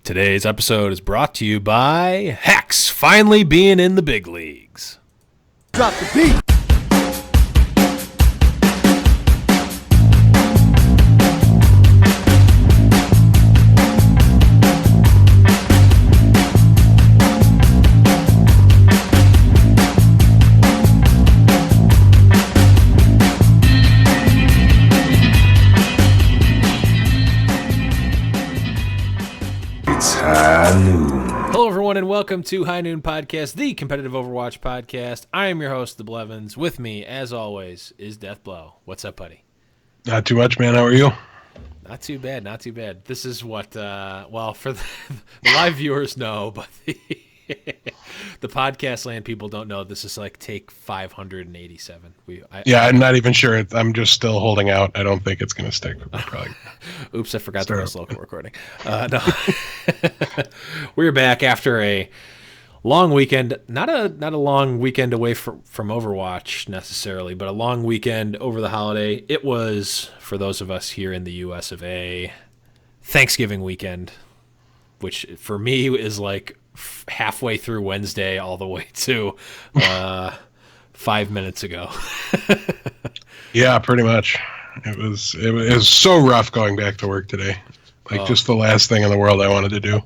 Today's episode is brought to you by Hex finally being in the big leagues. Drop the beat. Hello, everyone, and welcome to High Noon Podcast, the competitive Overwatch podcast. I am your host, The Blevins. With me, as always, is Deathblow. What's up, buddy? Not too much, man. How are you? Not too bad, not too bad. This is what, well, for the live viewers know, but the podcast land people don't know. This is like take 587. I'm not even sure. I'm just still holding out. I don't think it's going to stick. Probably. Oops, I forgot to press local recording. No. We're back after a long weekend. Not a long weekend away from Overwatch necessarily, but a long weekend over the holiday. It was, for those of us here in the US of A, Thanksgiving weekend, which for me is like halfway through Wednesday all the way to 5 minutes ago. Yeah, pretty much. It was so rough going back to work today. Just the last thing in the world I wanted to do.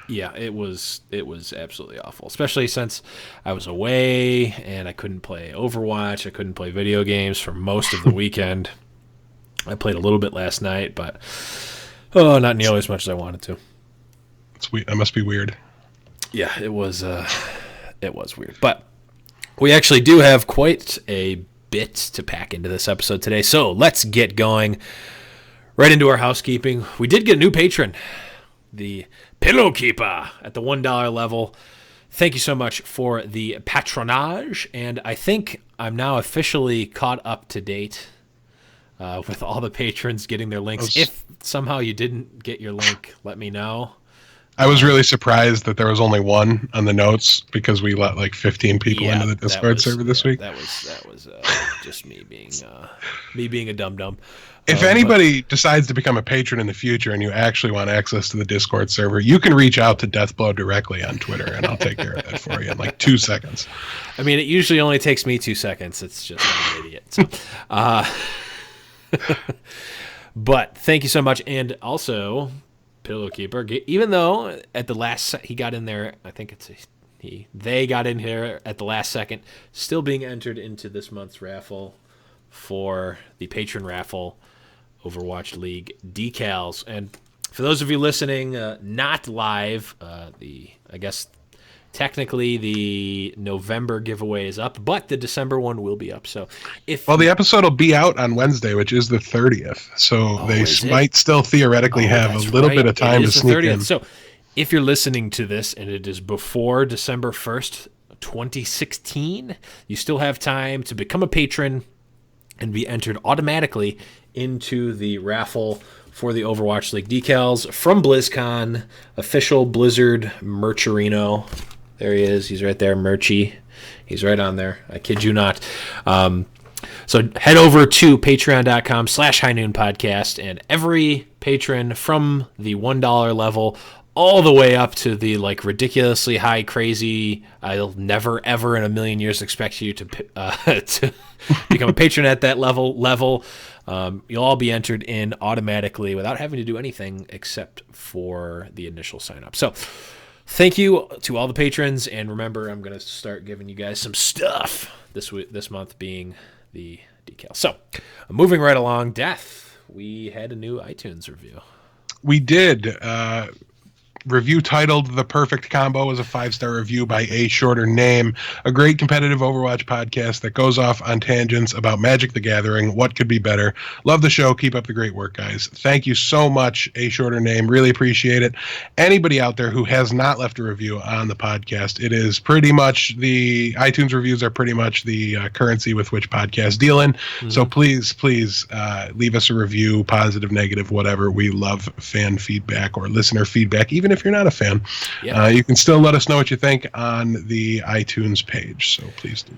Yeah, it was absolutely awful, especially since I was away and I couldn't play Overwatch. I couldn't play video games for most of the weekend. I played a little bit last night, but not nearly as much as I wanted to. That must be weird. Yeah, it was weird. But we actually do have quite a bit to pack into this episode today, so let's get going right into our housekeeping. We did get a new patron, the Pillow Keeper, at the $1 level. Thank you so much for the patronage, and I think I'm now officially caught up to date with all the patrons getting their links. If somehow you didn't get your link, let me know. I was really surprised that there was only one on the notes because we let like 15 people into the Discord server this week. That was just me being a dum-dum. If anybody decides to become a patron in the future and you actually want access to the Discord server, you can reach out to Deathblow directly on Twitter, and I'll take care of that for you in like 2 seconds. I mean, it usually only takes me 2 seconds. It's just I'm an idiot. So, but thank you so much, and also Pillowkeeper, even though at the last he got in there, I think they got in here at the last second, still being entered into this month's raffle for the patron raffle Overwatch League decals. And for those of you listening, not live, I guess technically the November giveaway is up, but the December one will be up. So the episode will be out on Wednesday, which is the 30th. So they might still theoretically have a little bit of time to sneak in. So if you're listening to this and it is before December 1st, 2016, you still have time to become a patron and be entered automatically into the raffle for the Overwatch League decals from BlizzCon, official Blizzard Mercherino. There he is. He's right there, Merchy. He's right on there. I kid you not. So head over to patreon.com/highnoonpodcast, and every patron from the $1 level all the way up to the like ridiculously high, crazy, I'll never, ever in a million years expect you to become a patron at that level. You'll all be entered in automatically without having to do anything except for the initial sign up. So thank you to all the patrons, and remember, I'm going to start giving you guys some stuff this month being the decal. So moving right along, Death, we had a new iTunes review. We did. Review titled The Perfect Combo is a 5-star review by A Shorter Name, a great competitive Overwatch podcast that goes off on tangents about Magic the Gathering. What could be better? Love the show. Keep up the great work, guys. Thank you so much, A Shorter Name. Really appreciate it. Anybody out there who has not left a review on the podcast, it is pretty much the iTunes reviews are pretty much the currency with which podcasts deal in. Mm-hmm. So please leave us a review, positive, negative, whatever. We love fan feedback or listener feedback, even if you're not a fan. Yeah. You can still let us know what you think on the iTunes page, so please do.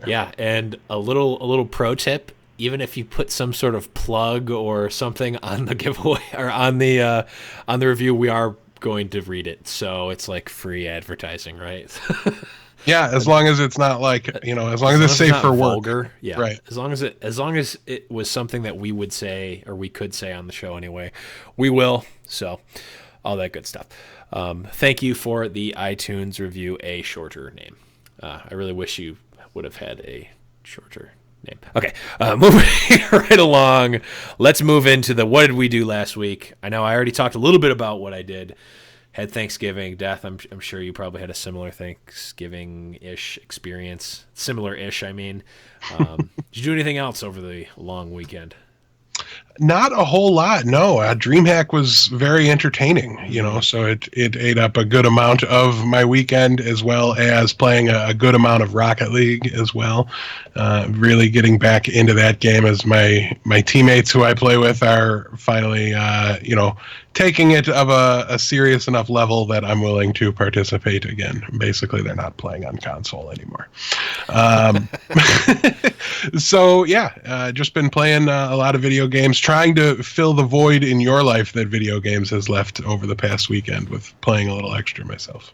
Yeah, and a little pro tip, even if you put some sort of plug or something on the giveaway or on the review, we are going to read it, so it's like free advertising, right? Yeah, as long as it's not like, as long as it's safe for work. Vulgar, yeah. Right. As long as it was something that we would say, or we could say on the show anyway, we will. So, all that good stuff. Thank you for the iTunes review, a shorter name. I really wish you would have had a shorter name. Okay, moving right along. Let's move into the what did we do last week. I know I already talked a little bit about what I did. Had Thanksgiving. Death, I'm sure you probably had a similar Thanksgiving-ish experience. Similar-ish, I mean. Did you do anything else over the long weekend? Not a whole lot, no. Dreamhack was very entertaining, so it ate up a good amount of my weekend, as well as playing a good amount of Rocket League as well. Really getting back into that game, as my teammates who I play with are finally, taking it of a serious enough level that I'm willing to participate again. Basically, they're not playing on console anymore. So yeah, just been playing a lot of video games, trying to fill the void in your life that video games has left over the past weekend with playing a little extra myself.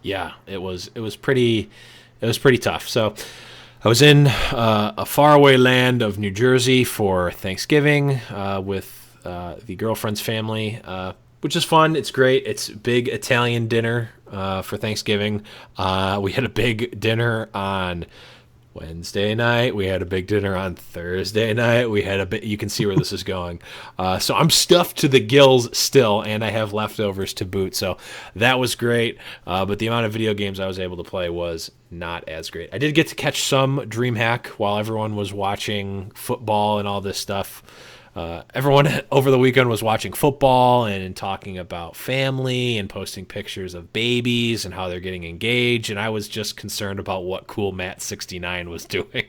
Yeah, it was pretty tough. So I was in a faraway land of New Jersey for Thanksgiving with the girlfriend's family, which is fun. It's great. It's big Italian dinner for Thanksgiving. We had a big dinner on Wednesday night. We had a big dinner on Thursday night. We had you can see where this is going. So I'm stuffed to the gills still, and I have leftovers to boot. So that was great. But the amount of video games I was able to play was not as great. I did get to catch some Dreamhack while everyone was watching football and all this stuff. Everyone over the weekend was watching football and talking about family and posting pictures of babies and how they're getting engaged, and I was just concerned about what cool Matt69 was doing.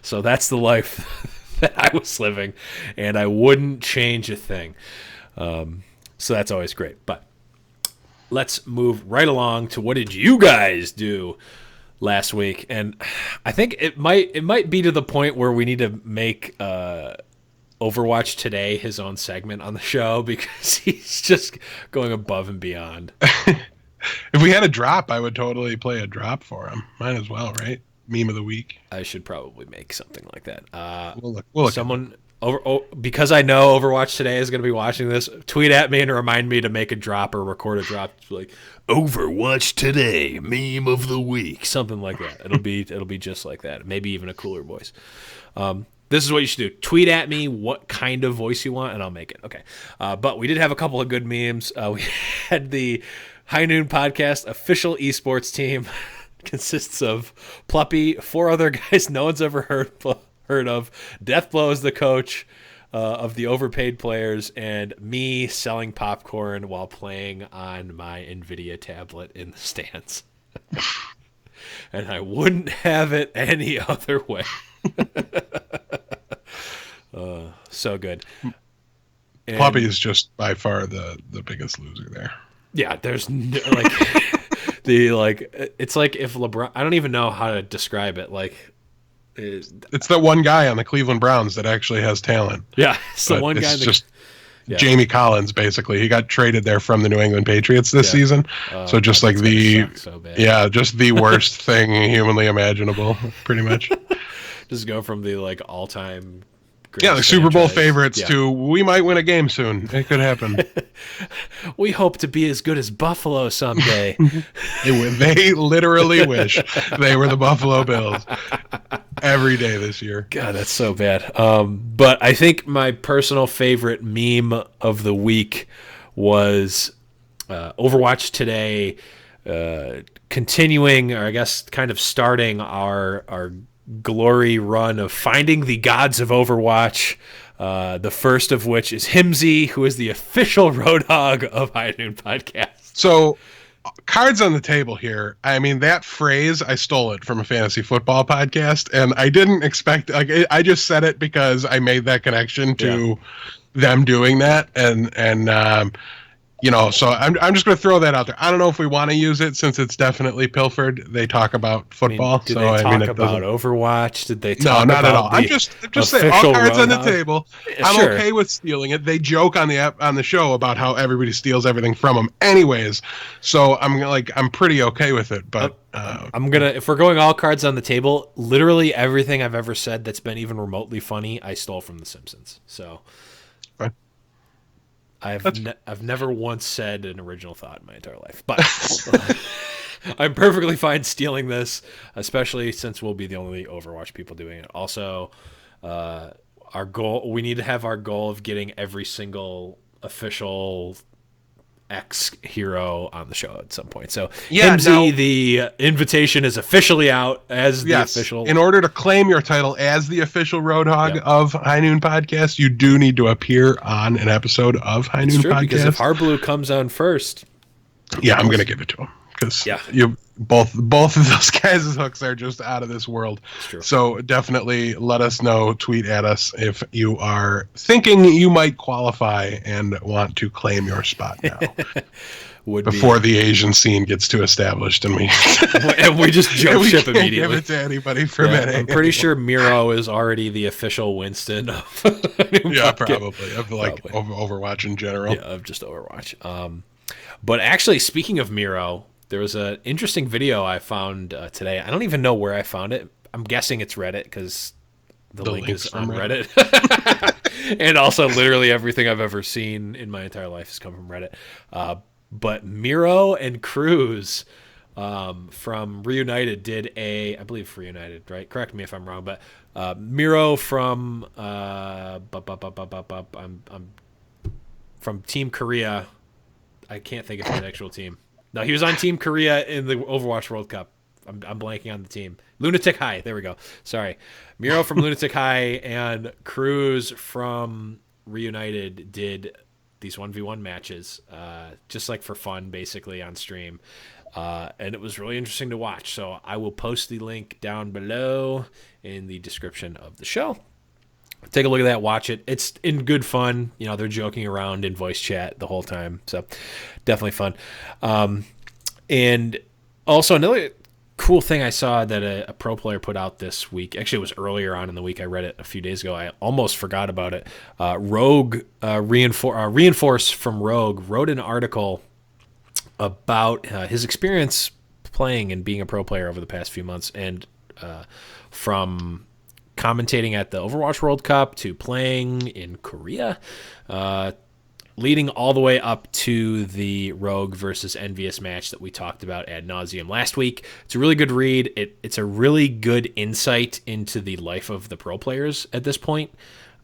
So that's the life that I was living, and I wouldn't change a thing. So that's always great. But let's move right along to what did you guys do last week? And I think it might be to the point where we need to make Overwatch Today his own segment on the show, because he's just going above and beyond. If we had a drop, I would totally play a drop for him. Might as well, right? Meme of the week. I should probably make something like that. We'll look someone because I know Overwatch Today is going to be watching this. Tweet at me and remind me to make a drop or record a drop. It's like Overwatch Today meme of the week, something like that. It'll be just like that. Maybe even a cooler voice. This is what you should do. Tweet at me what kind of voice you want, and I'll make it. Okay. But we did have a couple of good memes. We had the High Noon Podcast official esports team. Consists of Pluppy, 4 other guys no one's ever heard of. Deathblow is the coach of the overpaid players, and me selling popcorn while playing on my NVIDIA tablet in the stands. And I wouldn't have it any other way. So good. And Pluppy is just by far the biggest loser there. Yeah, there's it's like if LeBron, I don't even know how to describe it. It's the one guy on the Cleveland Browns that actually has talent. Yeah, it's the one guy. It's just Jamie Collins, basically. He got traded there from the New England Patriots this season. So just like just the worst thing humanly imaginable, pretty much. Just go from the all-time. The Super Bowl favorites to we might win a game soon. It could happen. We hope to be as good as Buffalo someday. They literally wish they were the Buffalo Bills every day this year. God, that's so bad. But I think my personal favorite meme of the week was Overwatch Today, continuing, or I guess kind of starting our glory run of finding the gods of Overwatch, the first of which is Himsy, who is the official Roadhog of High Noon Podcast. So, cards on the table here. I mean, that phrase, I stole it from a fantasy football podcast, and I didn't expect, I just said it because I made that connection to them doing that, and So I'm just going to throw that out there. I don't know if we want to use it since it's definitely pilfered. They talk about football, Did they talk about Overwatch? Did they talk not about at all. I'm just saying, all cards on the table. I'm Sure. okay with stealing it. They joke on the show about how everybody steals everything from them, anyways. So I'm pretty okay with it. But if we're going all cards on the table, literally everything I've ever said that's been even remotely funny, I stole from The Simpsons. So. Fine. I've never once said an original thought in my entire life, but I'm perfectly fine stealing this, especially since we'll be the only Overwatch people doing it. Also, we need to have our goal of getting every single official X hero on the show at some point. So, the invitation is officially out as the official. In order to claim your title as the official Roadhog of High Noon Podcast, you do need to appear on an episode of High Noon Podcast. Because if Harblue comes on first, I'm going to give it to him because both of those guys' hooks are just out of this world. So definitely let us know, tweet at us if you are thinking you might qualify and want to claim your spot now. Before the Asian scene gets too established and we just jump ship immediately. Give it to anybody for a minute. I'm pretty sure Miro is already the official Winston of probably of Overwatch in general. Yeah, of just Overwatch. But actually, speaking of Miro, there was an interesting video I found today. I don't even know where I found it. I'm guessing it's Reddit because the link is on Reddit. And also, literally everything I've ever seen in my entire life has come from Reddit. But Miro and Kruise from Reunited did I believe Reunited, right? Correct me if I'm wrong, but Miro from from Team Korea. I can't think of his actual team. No, he was on Team Korea in the Overwatch World Cup. I'm blanking on the team. Lunatic High. There we go. Sorry. Miro from Lunatic High and Kruise from Reunited did these 1v1 matches, just like for fun, basically, on stream. And it was really interesting to watch. So I will post the link down below in the description of the show. Take a look at that, watch it. It's in good fun. They're joking around in voice chat the whole time. So definitely fun. And also another cool thing I saw that a pro player put out this week. Actually, it was earlier on in the week. I read it a few days ago. I almost forgot about it. Rogue, Reinforce from Rogue wrote an article about his experience playing and being a pro player over the past few months. And from commentating at the Overwatch World Cup to playing in Korea, leading all the way up to the Rogue versus Envious match that we talked about ad nauseum last week. It's a really good read. It's a really good insight into the life of the pro players at this point.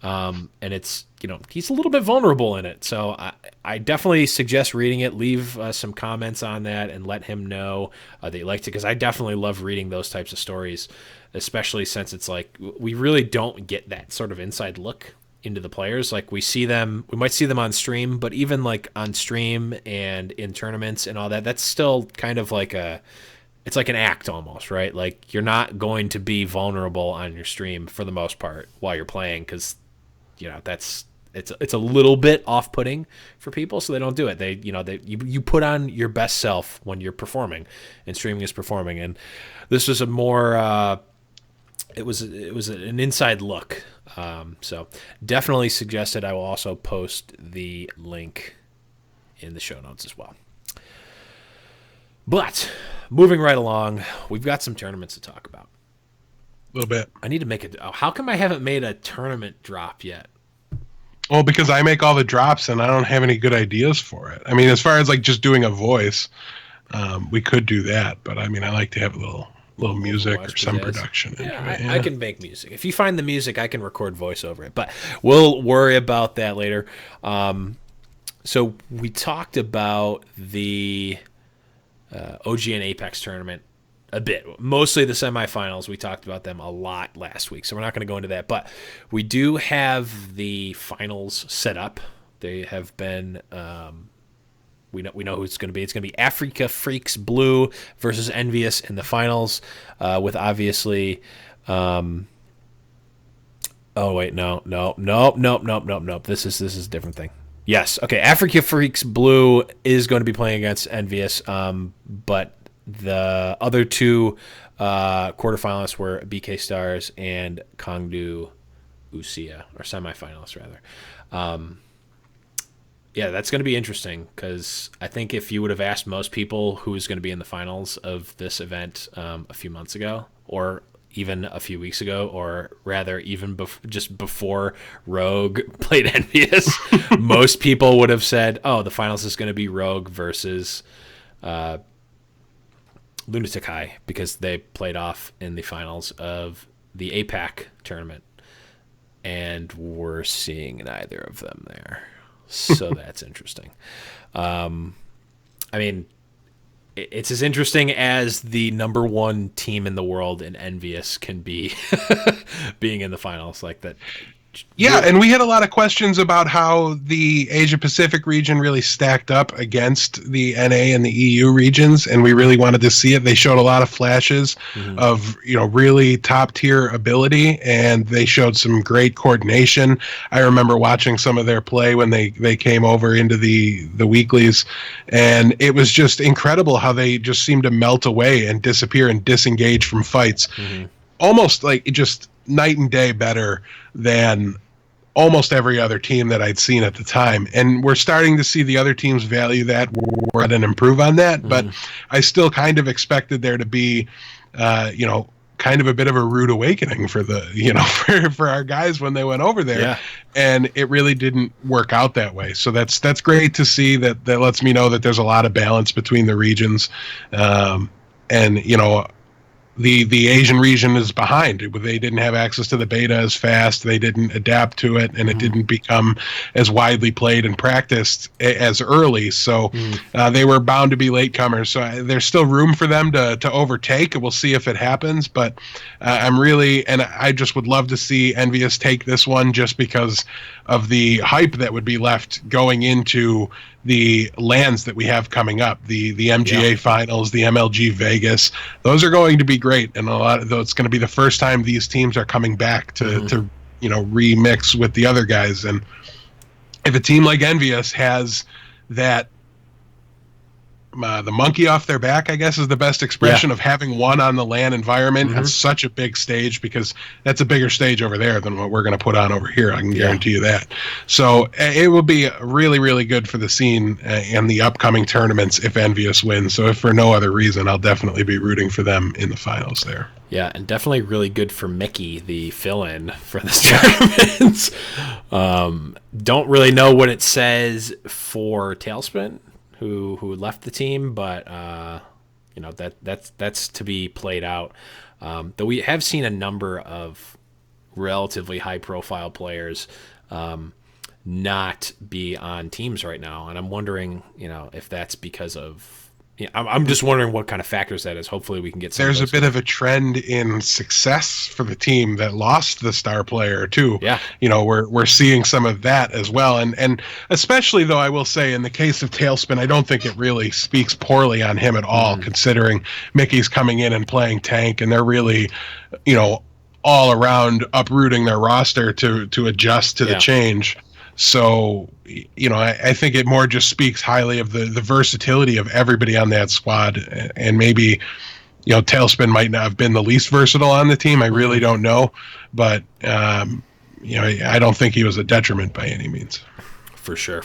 And it's, he's a little bit vulnerable in it. So I definitely suggest reading it. Leave some comments on that and let him know that you liked it, because I definitely love reading those types of stories, especially since it's like we really don't get that sort of inside look into the players. Like we might see them on stream, but even like on stream and in tournaments and all that, that's still kind of like it's like an act almost, right? Like you're not going to be vulnerable on your stream for the most part while you're playing, because it's a little bit off-putting for people, so they don't do it. You put on your best self when you're performing, and streaming is performing. And this was a more it was an inside look. So definitely suggested. I will also post the link in the show notes as well. But moving right along, we've got some tournaments to talk about. A little bit. I need to make how come I haven't made a tournament drop yet? Well, because I make all the drops and I don't have any good ideas for it. I mean, as far as like just doing a voice, we could do that, but I mean, I like to have a little music or some production. I can make music. If you find the music, I can record voice over it, but we'll worry about that later. So we talked about the OG and Apex tournament a bit, mostly the semifinals. We talked about them a lot last week, so we're not going to go into that, but we do have the finals set up. They have been we know who it's going to be. It's going to be Africa Freaks Blue versus Envious in the finals, with obviously oh wait, no. This is a different thing. Yes. Okay. Africa Freaks Blue is going to be playing against Envious, but the other two quarterfinalists were BK Stars and Kongdu Usia, or semifinalists rather. Yeah, that's going to be interesting because I think if you would have asked most people who was going to be in the finals of this event a few months ago, or even a few weeks ago, or rather even just before Rogue played Envious, most people would have said, oh, the finals is going to be Rogue versus Lunatic High because they played off in the finals of the APAC tournament. And we're seeing neither of them there. So that's interesting. I mean, it's as interesting as the number one team in the world in Envious can be being in the finals like that. Yeah, and we had a lot of questions about how the Asia Pacific region really stacked up against the NA and the EU regions, and we really wanted to see it. They showed a lot of flashes of, really top tier ability, and they showed some great coordination. I remember watching some of their play when they came over into the weeklies, and it was just incredible how they just seemed to melt away and disappear and disengage from fights. Almost like just night and day better than almost every other team that I'd seen at the time. And we're starting to see the other teams value that and improve on that. But I still kind of expected there to be, kind of a bit of a rude awakening for the, for our guys when they went over there. Yeah. And it really didn't work out that way. So that's great to see. That lets me know that there's a lot of balance between the regions. The Asian region is behind. They didn't have access to the beta as fast. They didn't adapt to it, and it didn't become as widely played and practiced as early. So they were bound to be latecomers. So there's still room for them to overtake. We'll see if it happens. But I just would love to see Envious take this one just because of the hype that would be left going into the lands that we have coming up, the MGA finals, the MLG Vegas. Those are going to be great, and it's going to be the first time these teams are coming back to remix with the other guys. And if a team like Envious has that the monkey off their back, I guess is the best expression of having won on the LAN environment on such a big stage, because that's a bigger stage over there than what we're going to put on over here. I can guarantee you that. So it will be really, really good for the scene and the upcoming tournaments if Envious wins. So if for no other reason, I'll definitely be rooting for them in the finals there. Yeah, and definitely really good for Mickey, the fill-in for this tournament. Don't really know what it says for Tailspin, who left the team, but that's to be played out. Though we have seen a number of relatively high-profile players not be on teams right now, and I'm wondering, if that's because of. I'm just wondering what kind of factors that is. Hopefully we can get some. There's a bit of a trend in success for the team that lost the star player too. Yeah. We're seeing some of that as well. And especially though, I will say in the case of Tailspin, I don't think it really speaks poorly on him at all, considering Mickey's coming in and playing tank, and they're really, all around uprooting their roster to adjust to the change. So, I think it more just speaks highly of the versatility of everybody on that squad. And maybe, Tailspin might not have been the least versatile on the team. I really don't know. But, I don't think he was a detriment by any means. For sure.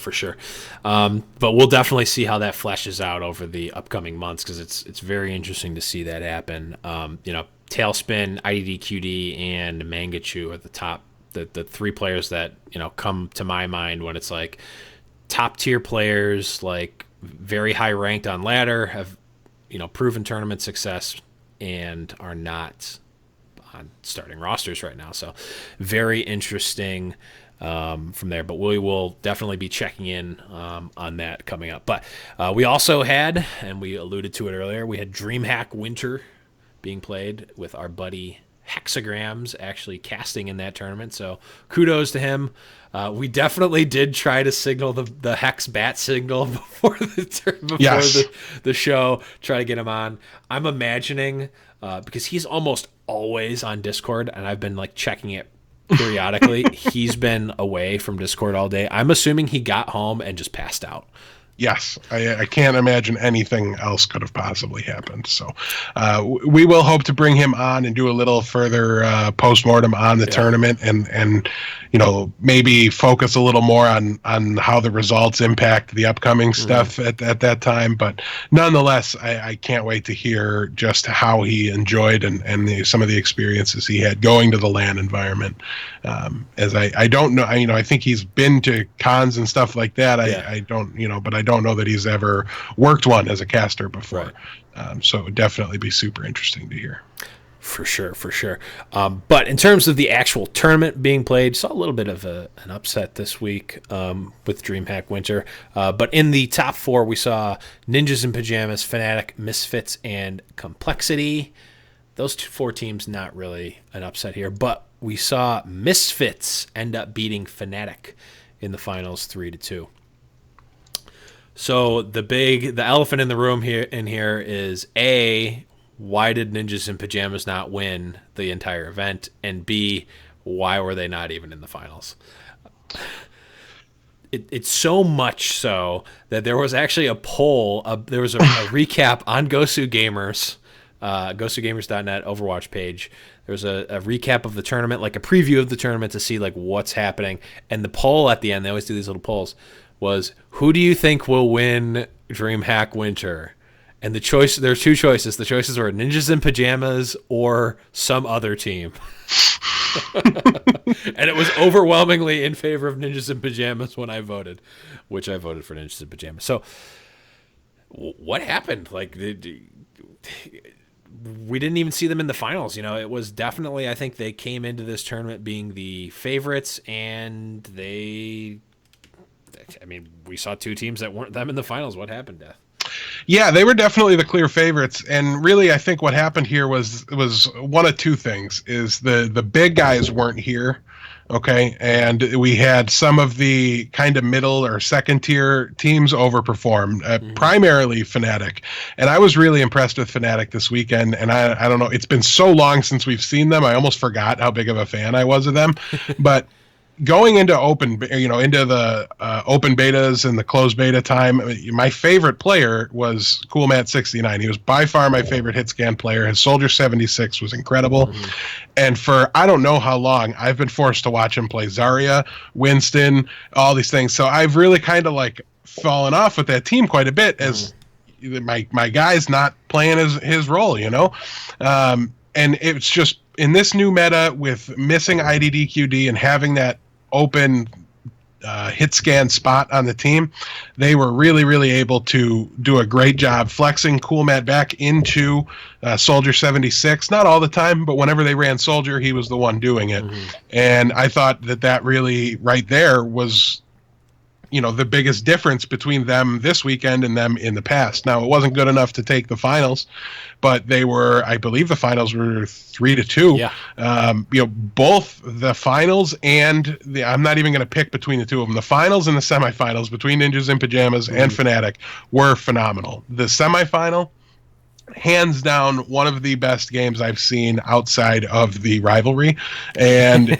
But we'll definitely see how that fleshes out over the upcoming months, because it's very interesting to see that happen. Tailspin, IDDQD, and Mangachu at the top. The three players that come to my mind when it's like top tier players, like very high ranked on ladder, have proven tournament success and are not on starting rosters right now. So very interesting from there. But we will definitely be checking in on that coming up. But we also had, and we alluded to it earlier, we had Dreamhack Winter being played with our buddy Hexagrams actually casting in that tournament, so kudos to him. We definitely did try to signal the Hex bat signal before the show, try to get him on. I'm imagining because he's almost always on Discord, and I've been checking it periodically. He's been away from Discord all day. I'm assuming he got home and just passed out. Yes, I can't imagine anything else could have possibly happened. So we will hope to bring him on and do a little further postmortem on the tournament and maybe focus a little more on how the results impact the upcoming stuff at that time. But nonetheless, I can't wait to hear just how he enjoyed and some of the experiences he had going to the LAN environment. As I don't know, I think he's been to cons and stuff like that. I don't, but I don't know that he's ever worked one as a caster before. Right. So it would definitely be super interesting to hear. For sure. But in terms of the actual tournament being played, saw a little bit of an upset this week with Dreamhack Winter. But in the top 4, we saw Ninjas in Pajamas, Fnatic, Misfits, and Complexity. Those 4 teams, not really an upset here. But we saw Misfits end up beating Fnatic in the finals 3-2. So the elephant in the room here is A, why did Ninjas in Pajamas not win the entire event? And B, why were they not even in the finals? It's so much so that there was actually a poll. There was a recap on Gosu Gamers, GosuGamers.net Overwatch page. There was a recap of the tournament, like a preview of the tournament to see like what's happening. And the poll at the end, they always do these little polls, was who do you think will win Dreamhack Winter? And there's 2 choices. The choices were Ninjas in Pajamas or some other team. And it was overwhelmingly in favor of Ninjas in Pajamas when I voted, which I voted for Ninjas in Pajamas. So what happened? Like, we didn't even see them in the finals. It was definitely, I think they came into this tournament being the favorites, and we saw 2 teams that weren't them in the finals. What happened, Death? Yeah, they were definitely the clear favorites, and really, I think what happened here was one of 2 things: is the big guys weren't here, okay, and we had some of the kind of middle or second tier teams overperform, primarily Fnatic, and I was really impressed with Fnatic this weekend. And I don't know, it's been so long since we've seen them, I almost forgot how big of a fan I was of them, but. Going into into the open betas and the closed beta time, my favorite player was CoolMat69. He was by far my favorite hit scan player. His Soldier 76 was incredible. And for I don't know how long, I've been forced to watch him play Zarya, Winston, all these things. So I've really kind of like fallen off with that team quite a bit as my guy's not playing his role, and it's just in this new meta with missing IDDQD and having that open hit scan spot on the team, they were really, really able to do a great job flexing CoolMat back into Soldier 76. Not all the time, but whenever they ran Soldier, he was the one doing it. And I thought that really right there was the biggest difference between them this weekend and them in the past. Now, it wasn't good enough to take the finals, but they were, I believe the finals were 3-2. Yeah. Both the finals and I'm not even going to pick between the 2 of them. The finals and the semifinals between Ninjas in Pajamas and Fnatic were phenomenal. The semifinal, hands down, one of the best games I've seen outside of the rivalry. And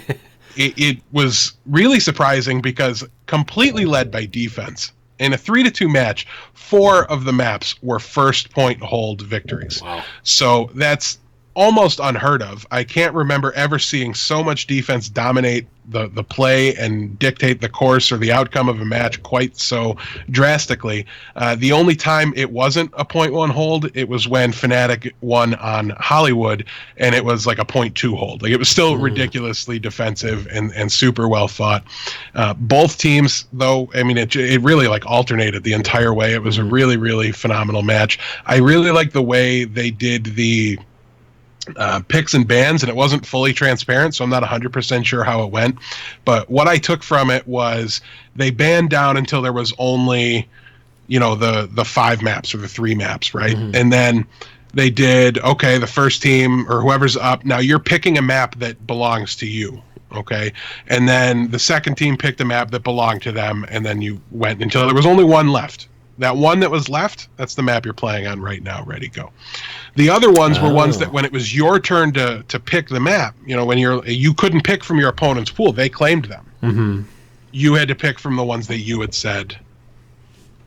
it was really surprising because completely led by defense. In a 3-2 match, 4 of the maps were first point hold victories. Wow. So that's almost unheard of. I can't remember ever seeing so much defense dominate the play and dictate the course or the outcome of a match quite so drastically. The only time it wasn't a 0.1 hold, it was when Fnatic won on Hollywood, and it was like a 0.2 hold. Like, it was still ridiculously defensive and super well fought. Both teams, though, it really like alternated the entire way. It was a really, really phenomenal match. I really like the way they did the picks and bans, and it wasn't fully transparent, so I'm not 100% sure how it went. But what I took from it was they banned down until there was only, the 5 maps or the 3 maps, right? And then they did, okay, the first team or whoever's up, now you're picking a map that belongs to you. Okay. And then the second team picked a map that belonged to them, and then you went until there was only 1 left. That one that was left, that's the map you're playing on right now. Ready, go. The other ones were ones that when it was your turn to pick the map, when you couldn't pick from your opponent's pool, they claimed them. Mm-hmm. You had to pick from the ones that you had said,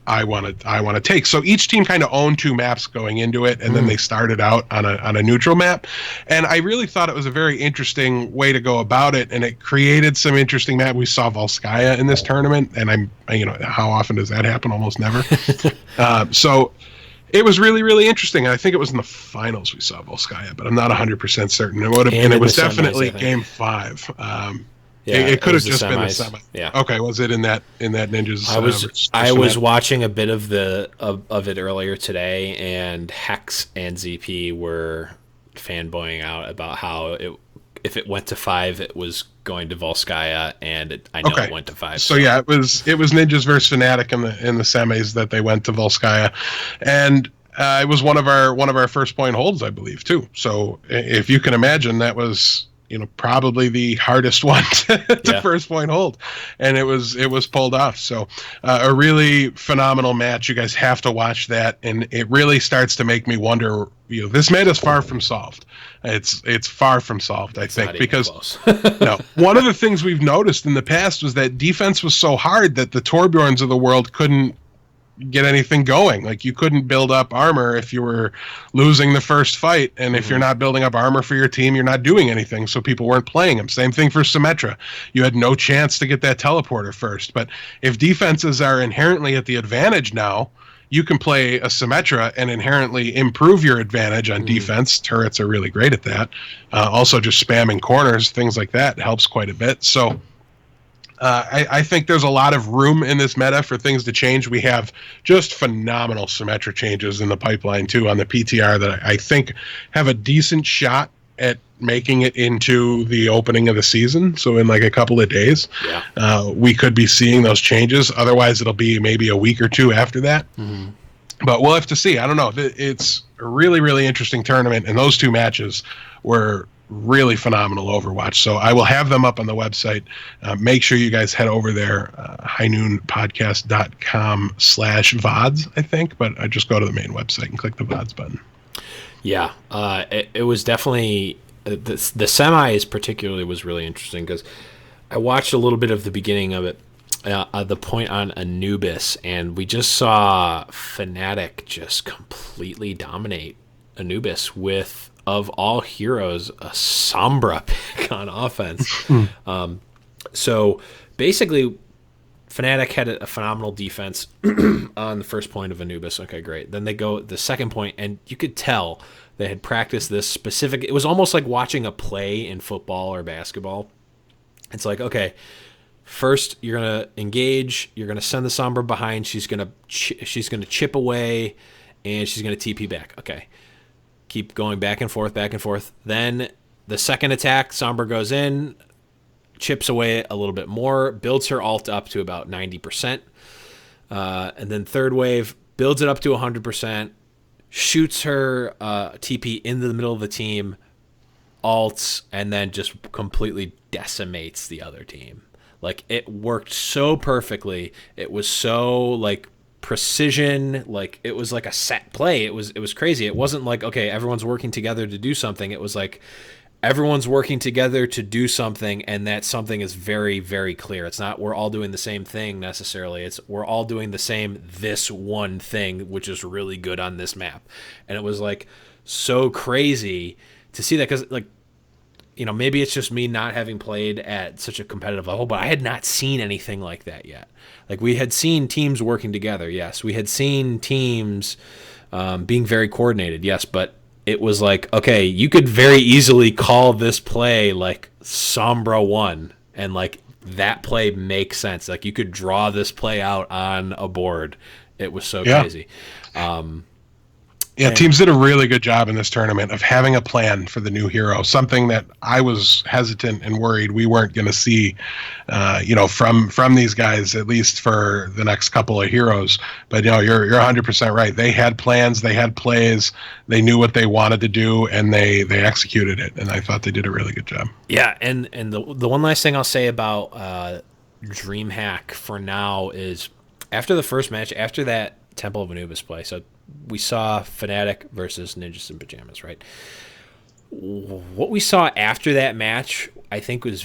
I want to take. So each team kind of owned two maps going into it, and then they started out on a neutral map. And I really thought it was a very interesting way to go about it, and it created some interesting map. We saw Volskaya in this tournament, and how often does that happen? Almost never. So it was really, really interesting. And I think it was in the finals we saw Volskaya, but I'm not 100% certain. It was definitely game 5. Yeah, it could have just been the semi. Yeah. Okay, was it in that Ninjas? I was watching a bit of it earlier today, and Hex and ZP were fanboying out about how if it went to 5, it was going to Volskaya, and I know it went to 5. So yeah, it was Ninjas versus Fnatic in the semis that they went to Volskaya, and it was one of our first point holds, I believe, too. So if you can imagine, that was probably the hardest one to first point hold, and it was pulled off. So a really phenomenal match. You guys have to watch that, and it really starts to make me wonder. This meta is far from solved. It's far from solved, I think, because one of the things we've noticed in the past was that defense was so hard that the Torbjorns of the world couldn't get anything going. Like, you couldn't build up armor if you were losing the first fight, and if you're not building up armor for your team, you're not doing anything, so people weren't playing them. Same thing for Symmetra. You had no chance to get that teleporter first. But if defenses are inherently at the advantage now, you can play a Symmetra and inherently improve your advantage on defense. Turrets are really great at that. Also, just spamming corners, things like that helps quite a bit. So I think there's a lot of room in this meta for things to change. We have just phenomenal Symmetra changes in the pipeline, too, on the PTR that I think have a decent shot at making it into the opening of the season. So in like a couple of days, we could be seeing those changes. Otherwise, it'll be maybe a week or two after that. But we'll have to see. I don't know. It's a really, really interesting tournament, and those two matches were really phenomenal Overwatch. So I will have them up on the website. Make sure you guys head over there, highnoonpodcast.com/VODs, I think, but I just go to the main website and click the VODs button. Yeah, it was definitely the semis particularly was really interesting because I watched a little bit of the beginning of it, the point on Anubis, and we just saw Fnatic just completely dominate Anubis with, of all heroes, a Sombra pick on offense. So basically, Fnatic had a phenomenal defense on the first point of Anubis. Okay, great. Then they go the second point, and you could tell they had practiced this specific. It was almost like watching a play in football or basketball. It's like, okay, first you're gonna engage. You're gonna send the Sombra behind. She's gonna chip away, and she's gonna TP back. Okay. Keep going back and forth, back and forth. Then the second attack, Sombra goes in, chips away a little bit more, builds her ult up to about 90%. And then third wave, builds it up to 100%, shoots her TP into the middle of the team, ults, and then just completely decimates the other team. Like, it worked so perfectly. It was so, like, precision, like it was like a set play. It was crazy. It wasn't like, okay, everyone's working together to do something. It was like everyone's working together to do something, and that something is very, very clear. It's not we're all doing the same thing necessarily. It's we're all doing the same this one thing, which is really good on this map. And it was like so crazy to see that, because like, maybe it's just me not having played at such a competitive level, but I had not seen anything like that yet. Like, we had seen teams working together, yes. We had seen teams being very coordinated, yes. But it was like, okay, you could very easily call this play like Sombra 1, and like that play makes sense. Like, you could draw this play out on a board. It was so crazy. Teams did a really good job in this tournament of having a plan for the new hero, something that I was hesitant and worried we weren't going to see, from these guys, at least for the next couple of heroes. But, you're 100% right. They had plans, they had plays, they knew what they wanted to do, and they executed it. And I thought they did a really good job. Yeah, and the one last thing I'll say about Dreamhack for now is, after the first match, after that Temple of Anubis play. So we saw Fnatic versus Ninjas in Pajamas, right? What we saw after that match, I think, was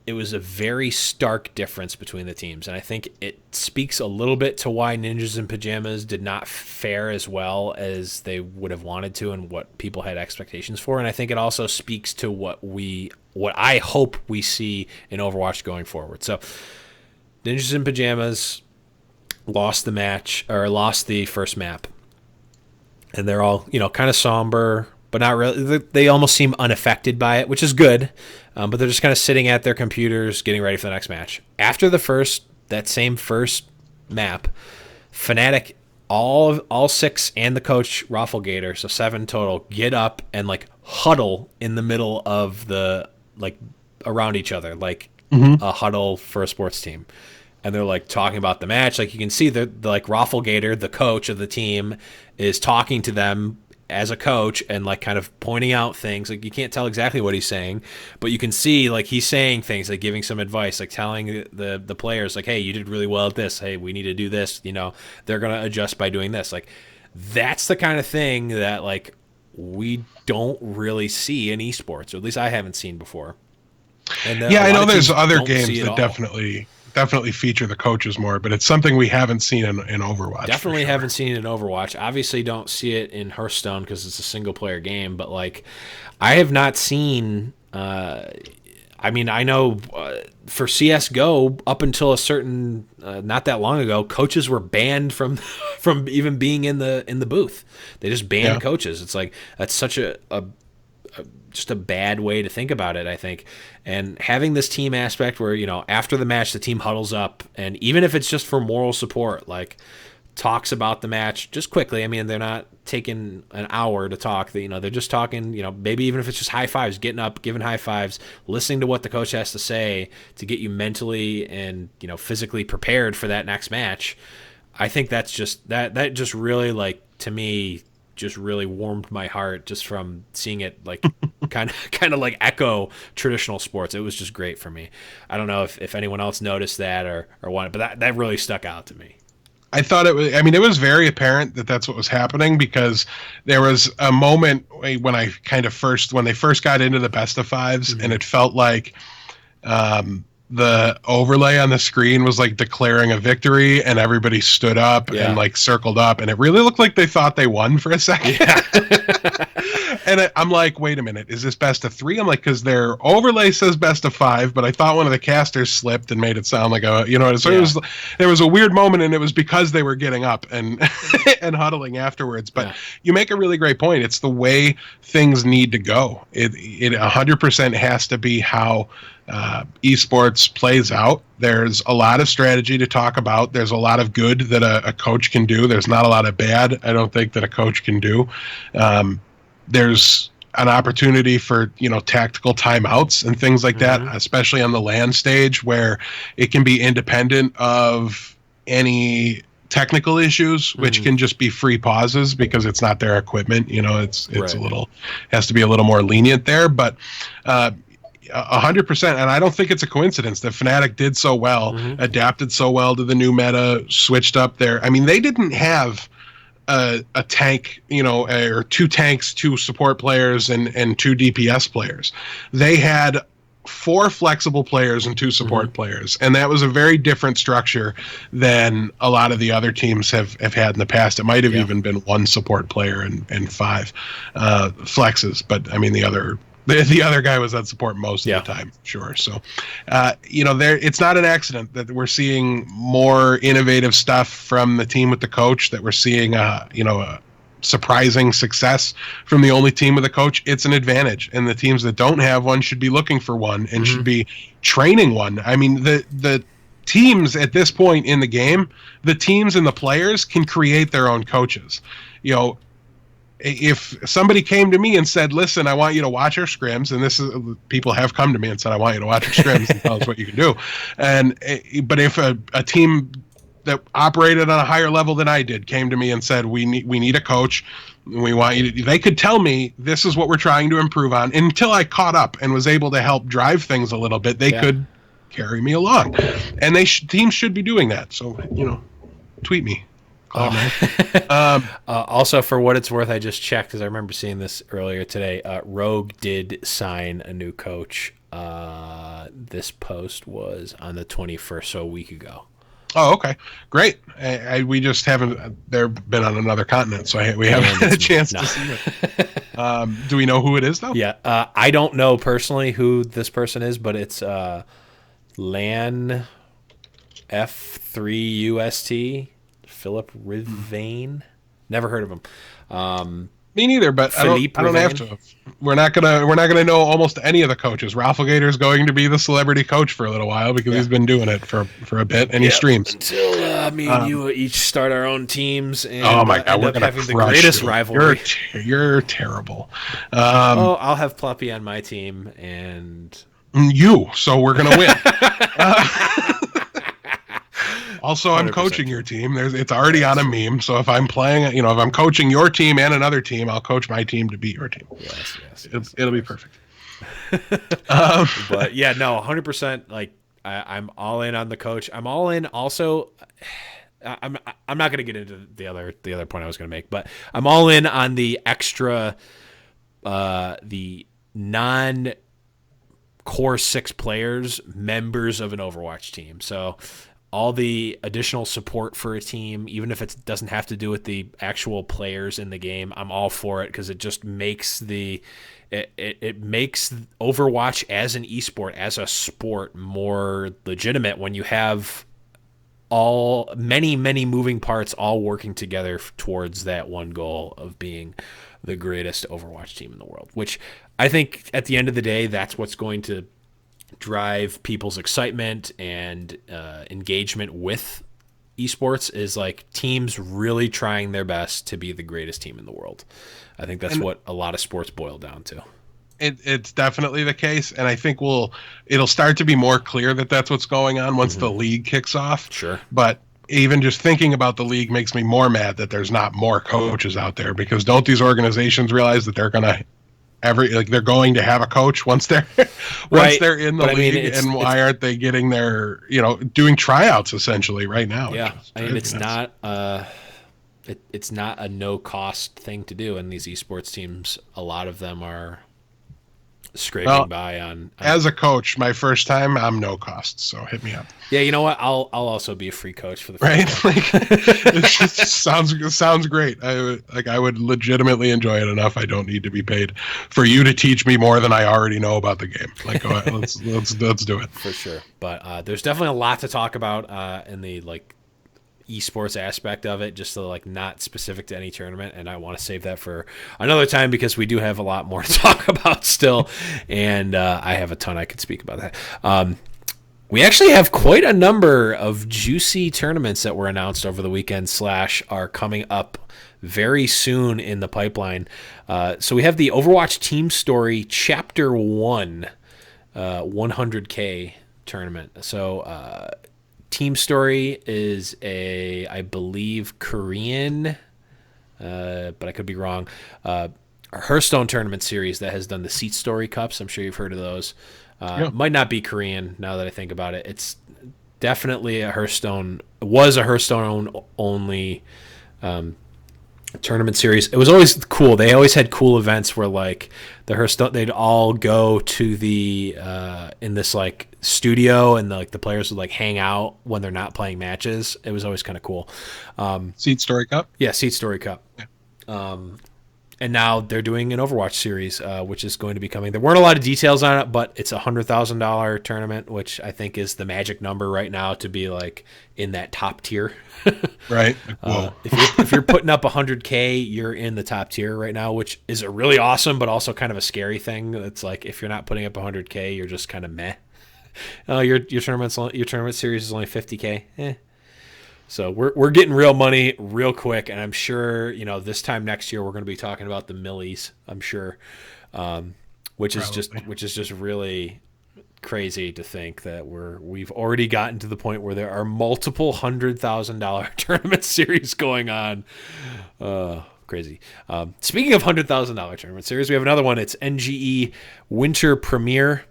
it was a very stark difference between the teams. And I think it speaks a little bit to why Ninjas in Pajamas did not fare as well as they would have wanted to and what people had expectations for. And I think it also speaks to what I hope we see in Overwatch going forward. So Ninjas in Pajamas lost the first map. And they're all, kind of somber, but not really. They almost seem unaffected by it, which is good. But they're just kind of sitting at their computers getting ready for the next match. After that same first map, Fnatic, all 6 and the coach, Rafflegator, so 7 total, get up and huddle in the middle of around each other, a huddle for a sports team. And they're talking about the match. You can see the Rafflegator, the coach of the team, is talking to them as a coach and kind of pointing out things. You can't tell exactly what he's saying, but you can see he's saying things, giving some advice, telling the players hey, you did really well at this, hey, we need to do this, they're gonna adjust by doing this. That's the kind of thing that we don't really see in esports, or at least I haven't seen before. And I know there's other games that definitely feature the coaches more, but it's something we haven't seen in Overwatch. Definitely haven't seen it in Overwatch. Obviously don't see it in Hearthstone because it's a single-player game, but I have not seen... I know for CSGO, up until a certain... not that long ago, coaches were banned from even being in the booth. They just banned coaches. It's that's such just a bad way to think about it, I think. And having this team aspect where, after the match, the team huddles up, and even if it's just for moral support, talks about the match just quickly. They're not taking an hour to talk. They're just talking, maybe even if it's just high fives, getting up, giving high fives, listening to what the coach has to say to get you mentally and, physically prepared for that next match. I think that's just, that just really, to me, just really warmed my heart just from seeing it kind of echo traditional sports. It was just great for me. I don't know if anyone else noticed that or what, but that really stuck out to me. I thought it was, it was very apparent that that's what was happening, because there was a moment when when they first got into the best of fives, and it felt like the overlay on the screen was declaring a victory, and everybody stood up and circled up, and it really looked like they thought they won for a second. And I'm wait a minute, is this best of 3? I'm because their overlay says best of 5, but I thought one of the casters slipped and made it sound like there was a weird moment, and it was because they were getting up and and huddling afterwards. But you make a really great point. It's the way things need to go. It 100% has to be how esports plays out. There's a lot of strategy to talk about. There's a lot of good that a coach can do. There's not a lot of bad, I don't think, that a coach can do. There's an opportunity for tactical timeouts and things like that, especially on the LAN stage, where it can be independent of any technical issues, which can just be free pauses because it's not their equipment. It's right. Has to be a little more lenient there, but 100%, and I don't think it's a coincidence that Fnatic did so well, adapted so well to the new meta, switched up there. They didn't have a tank, or 2 tanks, 2 support players, and 2 DPS players. They had 4 flexible players and 2 support players, and that was a very different structure than a lot of the other teams have had in the past. It might have even been 1 support player and 5 flexes, but the other guy was on support most of the time, sure. So, it's not an accident that we're seeing more innovative stuff from the team with the coach, that we're seeing, a surprising success from the only team with a coach. It's an advantage, and the teams that don't have one should be looking for one and should be training one. The teams at this point in the game, the teams and the players can create their own coaches. If somebody came to me and said, listen, I want you to watch our scrims, and people have come to me and said, I want you to watch our scrims and tell us what you can do. But if a team that operated on a higher level than I did came to me and said, we need a coach, we want you to, they could tell me, this is what we're trying to improve on. And until I caught up and was able to help drive things a little bit, they could carry me along. And teams should be doing that. So, tweet me. Also, for what it's worth, I just checked because I remember seeing this earlier today. Rogue did sign a new coach. This post was on the 21st, so a week ago. Oh, okay, great. We just haven't. They've been on another continent, so we haven't had a chance to see it. Do we know who it is though? Yeah, I don't know personally who this person is, but it's Lan F3UST Philip Rivane. Never heard of him. Me neither, but I don't have to. We're not gonna know almost any of the coaches. Ralph Gator's going to be the celebrity coach for a little while because he's been doing it for a bit, and he streams until me and you each start our own teams and oh my God, end up having the greatest rivalry. You're terrible. I'll have Pluppy on my team and so we're gonna win. Also, I'm coaching your team. It's already on a meme. So if I'm playing, if I'm coaching your team and another team, I'll coach my team to beat your team. Yes. It'll be perfect. But yeah, no, 100%. Like I'm all in on the coach. I'm all in. Also, I'm not going to get into the other point I was going to make, but I'm all in on the extra, the non-core 6 players, members of an Overwatch team. So all the additional support for a team, even if it doesn't have to do with the actual players in the game, I'm all for it because it just makes it makes Overwatch as an esport, as a sport, more legitimate when you have many moving parts all working together towards that one goal of being the greatest Overwatch team in the world, which I think at the end of the day, that's what's going to drive people's excitement and engagement with esports is like teams really trying their best to be the greatest team in the world. I think that's what a lot of sports boil down to. It's definitely the case, and I think it'll start to be more clear that that's what's going on once the league kicks off. Sure. But even just thinking about the league makes me more mad that there's not more coaches out there, because don't these organizations realize that they're going to have a coach once they're they're in the league, and why aren't they getting their doing tryouts essentially right now? Yeah, it's not a no cost thing to do, and these esports teams, a lot of them are scraping by on. As a coach, my first time, I'm no cost, so hit me up. Yeah, you know what? I'll also be a free coach for the first time. It just sounds great. I would legitimately enjoy it enough. I don't need to be paid for you to teach me more than I already know about the game. Go ahead, let's do it for sure. But there's definitely a lot to talk about in the esports aspect of it, just not specific to any tournament, and I want to save that for another time because we do have a lot more to talk about still, and I have a ton I could speak about that. We actually have quite a number of juicy tournaments that were announced over the weekend / are coming up very soon in the pipeline. So we have the Overwatch Team Story Chapter 1 100K tournament. So Team Story is I believe, Korean, but I could be wrong, a Hearthstone tournament series that has done the Seat Story Cups. I'm sure you've heard of those. Might not be Korean now that I think about it. It's definitely a Hearthstone only tournament series. It was always cool. They always had cool events where the Hearthstone, they'd all go to the in this studio, and the players would hang out when they're not playing matches. It was always kind of cool. Seat Story Cup? Yeah, Seat Story Cup. Yeah. And now they're doing an Overwatch series, which is going to be coming. There weren't a lot of details on it, but it's a $100,000 tournament, which I think is the magic number right now to be in that top tier. Right. If you're putting up 100K, you're in the top tier right now, which is a really awesome, but also kind of a scary thing. It's if you're not putting up 100K, you're just kind of meh. Your tournament series is only 50K. So we're getting real money real quick, and I'm sure this time next year we're going to be talking about the millies. I'm sure, which is just really crazy to think that we've already gotten to the point where there are multiple $100,000 tournament series going on. Crazy. Speaking of $100,000 tournament series, we have another one. It's NGE Winter Premiere,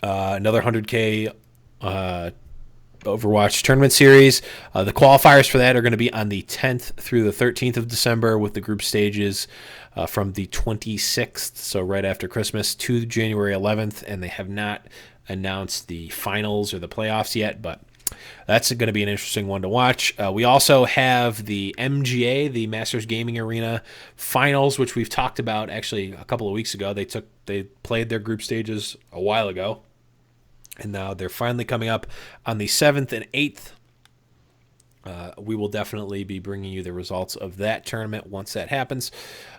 another 100K Overwatch Tournament Series. The qualifiers for that are going to be on the 10th through the 13th of December, with the group stages from the 26th, so right after Christmas, to January 11th, and they have not announced the finals or the playoffs yet, but that's going to be an interesting one to watch. We also have the MGA, the Masters Gaming Arena finals, which we've talked about actually a couple of weeks ago. They played their group stages a while ago, and now they're finally coming up on the 7th and 8th. We will definitely be bringing you the results of that tournament once that happens.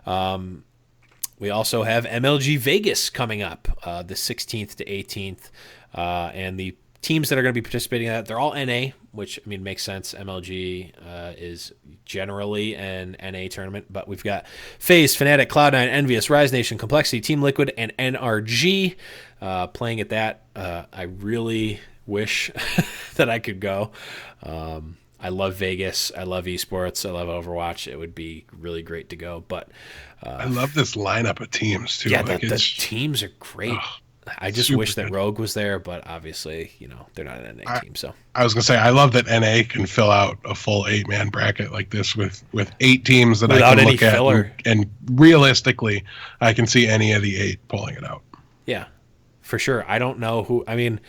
We also have MLG Vegas coming up the 16th to 18th, and the teams that are going to be participating in that, they're all NA, which, I mean, makes sense. MLG is generally an NA tournament, but we've got FaZe, Fnatic, Cloud9, Envious, Rise Nation, Complexity, Team Liquid, and NRG playing at that. I really wish that I could go. I love Vegas. I love esports. I love Overwatch. It would be really great to go. But I love this lineup of teams too. Yeah, the teams are great. I just wish that good. Rogue was there, but obviously, they're not an NA team. So I was gonna say, I love that NA can fill out a full 8-man bracket like this with 8 teams that without I can any look at, filler. and realistically, I can see any of the 8 pulling it out. Yeah, for sure. I don't know who. I mean,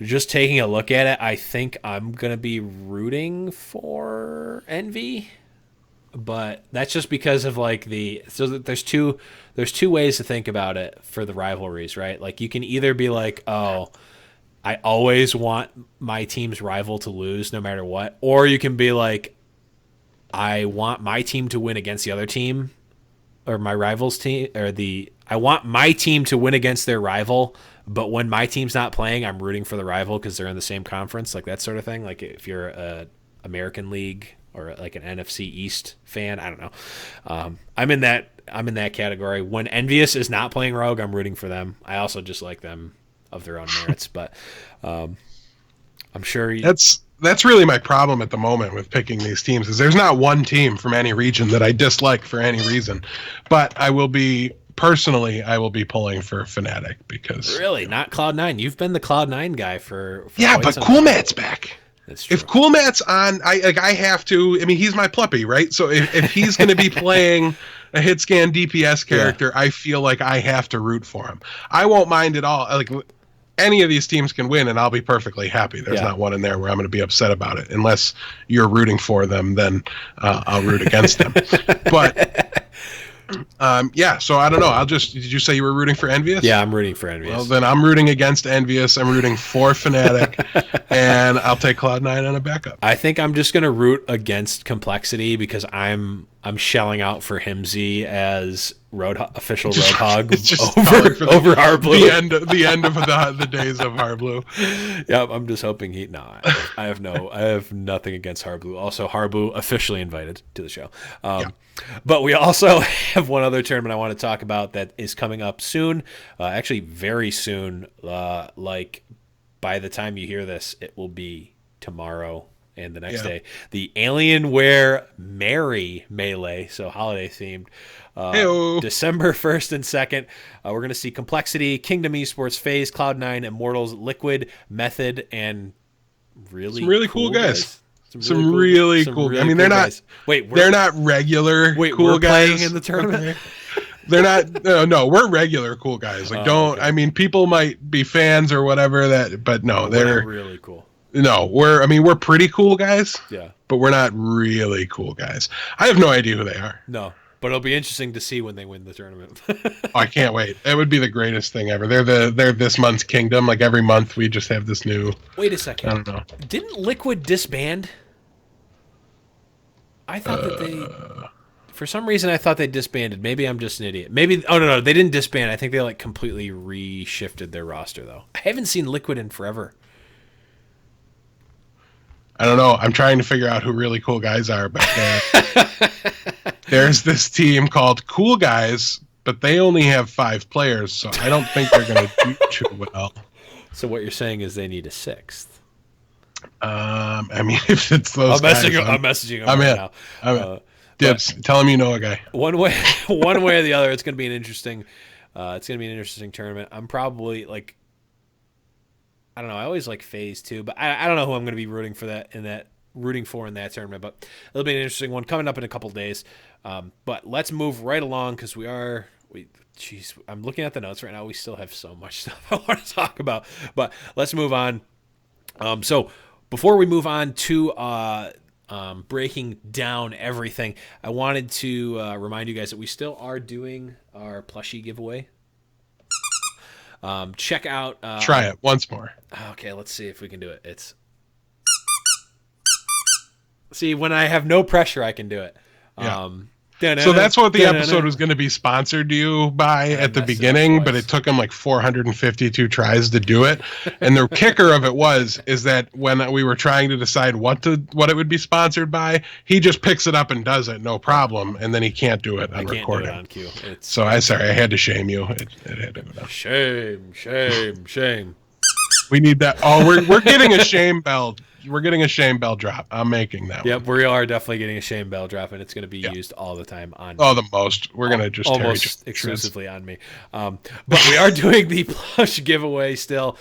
just taking a look at it, I think I'm gonna be rooting for Envy, but that's just because of there's two ways to think about it for the rivalries, right? Like, you can either be like, oh, I always want my team's rival to lose no matter what, or you can be like, I want my team to win against the other team, or my rival's team, I want my team to win against their rival, but when my team's not playing, I'm rooting for the rival because they're in the same conference, like that sort of thing. Like, if you're a American League or like an NFC East fan, I don't know. I'm in that category. When Envious is not playing Rogue, I'm rooting for them. I also just like them of their own merits, but I'm sure that's really my problem at the moment with picking these teams, is there's not one team from any region that I dislike for any reason, but I will be pulling for Fnatic because really not Cloud9. You've been the Cloud9 guy for yeah, but Cool Matt's back. That's true. If Cool Matt's on, I have to. I mean, he's my pluppy, right? So if he's going to be playing a hit scan DPS character, I feel like I have to root for him. I won't mind at all. Like, any of these teams can win, and I'll be perfectly happy. There's not one in there where I'm going to be upset about it. Unless you're rooting for them, then I'll root against them. But so I don't know. Did you say you were rooting for Envious? Yeah, I'm rooting for Envious. Well, then I'm rooting against Envious. I'm rooting for Fnatic, and I'll take Cloud9 on a backup. I think I'm just going to root against Complexity because I'm shelling out for Himsy as official Roadhog over Harblue. The end of the days of Harblue. Yeah, I'm just hoping I have nothing against Harblue. Also, Harblue officially invited to the show. But we also have one other tournament I want to talk about that is coming up soon. Actually, very soon. Like, by the time you hear this, it will be tomorrow and the next day. The Alienware Merry Melee, so holiday themed. December 1st and 2nd. We're going to see Complexity, Kingdom Esports, FaZe, Cloud9, Immortals, Liquid, Method, and some really cool guys. Some really cool. Really I mean, cool they're not. guys. Wait, they're not regular cool guys playing in the tournament. They're not. No, we're regular cool guys. Like, okay. I mean, people might be fans or whatever but no, they're really cool. No, we're pretty cool guys. Yeah, but we're not really cool guys. I have no idea who they are. No. But it'll be interesting to see when they win the tournament. I can't wait. It would be the greatest thing ever. They're this month's Kingdom. Like, every month we just have this new. Wait a second. I don't know. Didn't Liquid disband? I thought that they. For some reason, I thought they disbanded. Maybe I'm just an idiot. Maybe. Oh no, they didn't disband. I think they completely reshifted their roster though. I haven't seen Liquid in forever. I don't know. I'm trying to figure out who really cool guys are, but there's this team called Cool Guys, but they only have 5 players, so I don't think they're going to do too well. So what you're saying is they need a 6th. I mean, if it's those guys, I'm messaging them right now. I'm in. Dibs, tell him you know a guy. One way or the other, it's going to be an interesting. It's going to be an interesting tournament. I'm probably I don't know. I always like FaZe too, but I don't know who I'm going to be rooting for in that tournament. But it'll be an interesting one coming up in a couple days. But let's move right along because jeez, I'm looking at the notes right now. We still have so much stuff I want to talk about, but let's move on. So before we move on to breaking down everything, I wanted to remind you guys that we still are doing our plushie giveaway. Check out. Try it once more. Okay, let's see if we can do it. See, when I have no pressure, I can do it. Yeah. So that's what the episode was going to be sponsored to you by at the beginning, but it took him like 452 tries to do it. And the kicker of it is that when we were trying to decide what it would be sponsored by, he just picks it up and does it, no problem, and then he can't do it on recording. Do it on cue. So I had to shame you. It had to go down. Shame. We need that. Oh, we're getting a shame bell. We're getting a shame bell drop. I'm making that. Yep, we are definitely getting a shame bell drop, and it's going to be used all the time on. Oh, the most. We're going to just almost exclusively on me. But we are doing the plush giveaway still.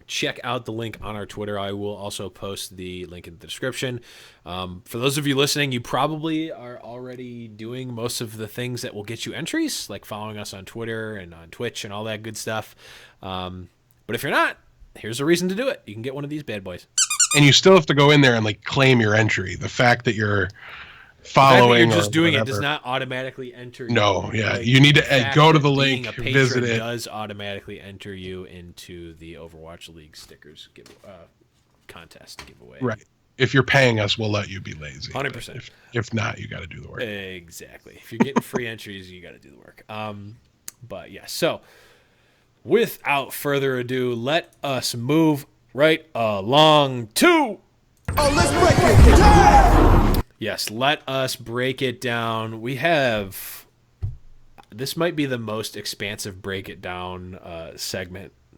Check out the link on our Twitter. I will also post the link in the description. For those of you listening, you probably are already doing most of the things that will get you entries, like following us on Twitter and on Twitch and all that good stuff. But if you're not, here's a reason to do it. You can get one of these bad boys. And you still have to go in there and like claim your entry. The fact that you're following, you're just doing it does not automatically enter you. No, yeah. You need to go to the link, visit it. It does automatically enter you into the Overwatch League stickers contest giveaway. Right. If you're paying us, we'll let you be lazy. 100%. If not, you got to do the work. Exactly. If you're getting free entries, you got to do the work. But yeah, so without further ado, let us move right along to... Oh, let's break it down! Yes, let us break it down. We have... This might be the most expansive break it down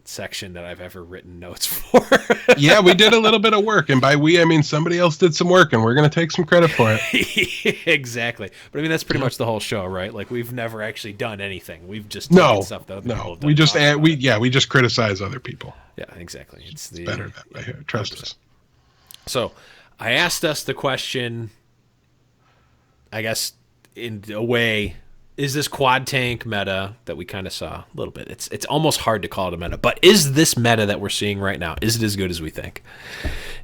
section that I've ever written notes for. Yeah, we did a little bit of work, and by we I mean somebody else did some work, and we're going to take some credit for it. Exactly. But I mean that's pretty much the whole show, right? Like we've never actually done anything. We've just taken stuff that other people have done. We just criticize other people. Yeah, exactly. It's better that way. Trust 100%. Us. So, I asked us the question, I guess in a way, is this quad tank meta that we kind of saw a little bit? It's almost hard to call it a meta, but is this meta that we're seeing right now, is it as good as we think?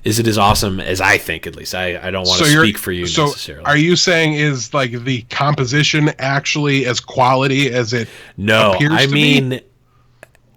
Is it as awesome as I think, at least? I don't want to speak for you necessarily. Are you saying is like the composition actually as quality as it appears to be?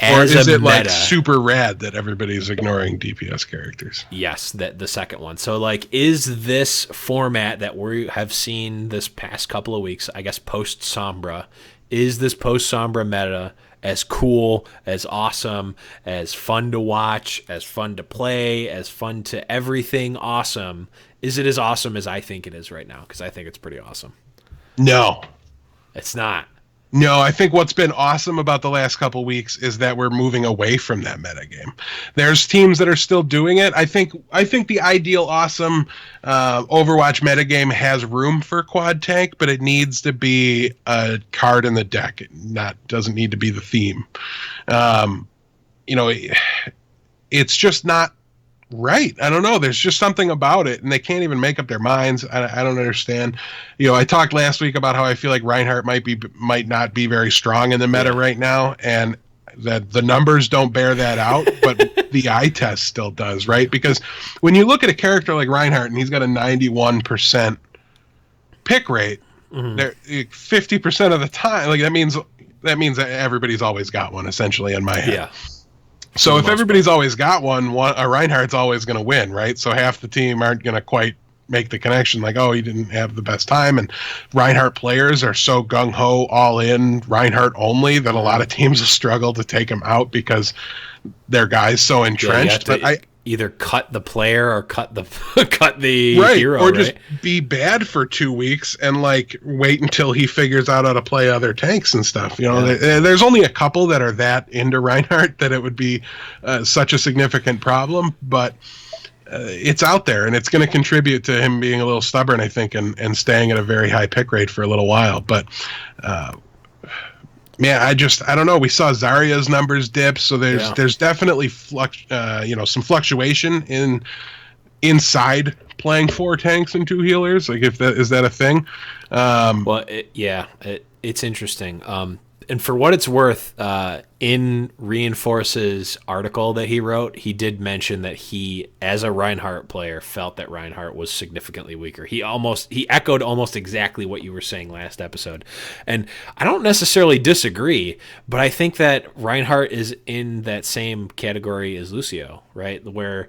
Or is it like super rad that everybody's ignoring DPS characters? Yes, the second one. So, like, is this format that we have seen this past couple of weeks, I guess post-Sombra, is this post-Sombra meta as cool, as awesome, as fun to watch, as fun to play, as fun to everything awesome? Is it as awesome as I think it is right now? Because I think it's pretty awesome. No. It's not. No, I think what's been awesome about the last couple weeks is that we're moving away from that metagame. There's teams that are still doing it. I think the ideal awesome Overwatch metagame has room for quad tank, but it needs to be a card in the deck. It doesn't need to be the theme. It's just not right. I don't know. There's just something about it, and they can't even make up their minds. I don't understand. I talked last week about how I feel like Reinhardt might not be very strong in the meta right now, and that the numbers don't bear that out, but the eye test still does, right? Because when you look at a character like Reinhardt and he's got a 91% pick rate, 50% of the time, like that means that everybody's always got one, essentially, in my head. Yeah. So if everybody's always got one, a Reinhardt's always going to win, right? So half the team aren't going to quite make the connection, like, oh, he didn't have the best time. And Reinhardt players are so gung-ho, all in, Reinhardt only, that a lot of teams have struggled to take him out because their guy's so entrenched. But I either cut the player or cut the hero, or just be bad for 2 weeks and like wait until he figures out how to play other tanks and stuff. There's only a couple that are that into Reinhardt that it would be such a significant problem, but it's out there, and it's going to contribute to him being a little stubborn, I think, and staying at a very high pick rate for a little while. But Man, I don't know. We saw Zarya's numbers dip, so there's definitely some fluctuation inside playing 4 tanks and 2 healers. Like, if that is that a thing? It's interesting. And for what it's worth, in Reinforce's article that he wrote, he did mention that he, as a Reinhardt player, felt that Reinhardt was significantly weaker. He echoed almost exactly what you were saying last episode. And I don't necessarily disagree, but I think that Reinhardt is in that same category as Lucio, right? Where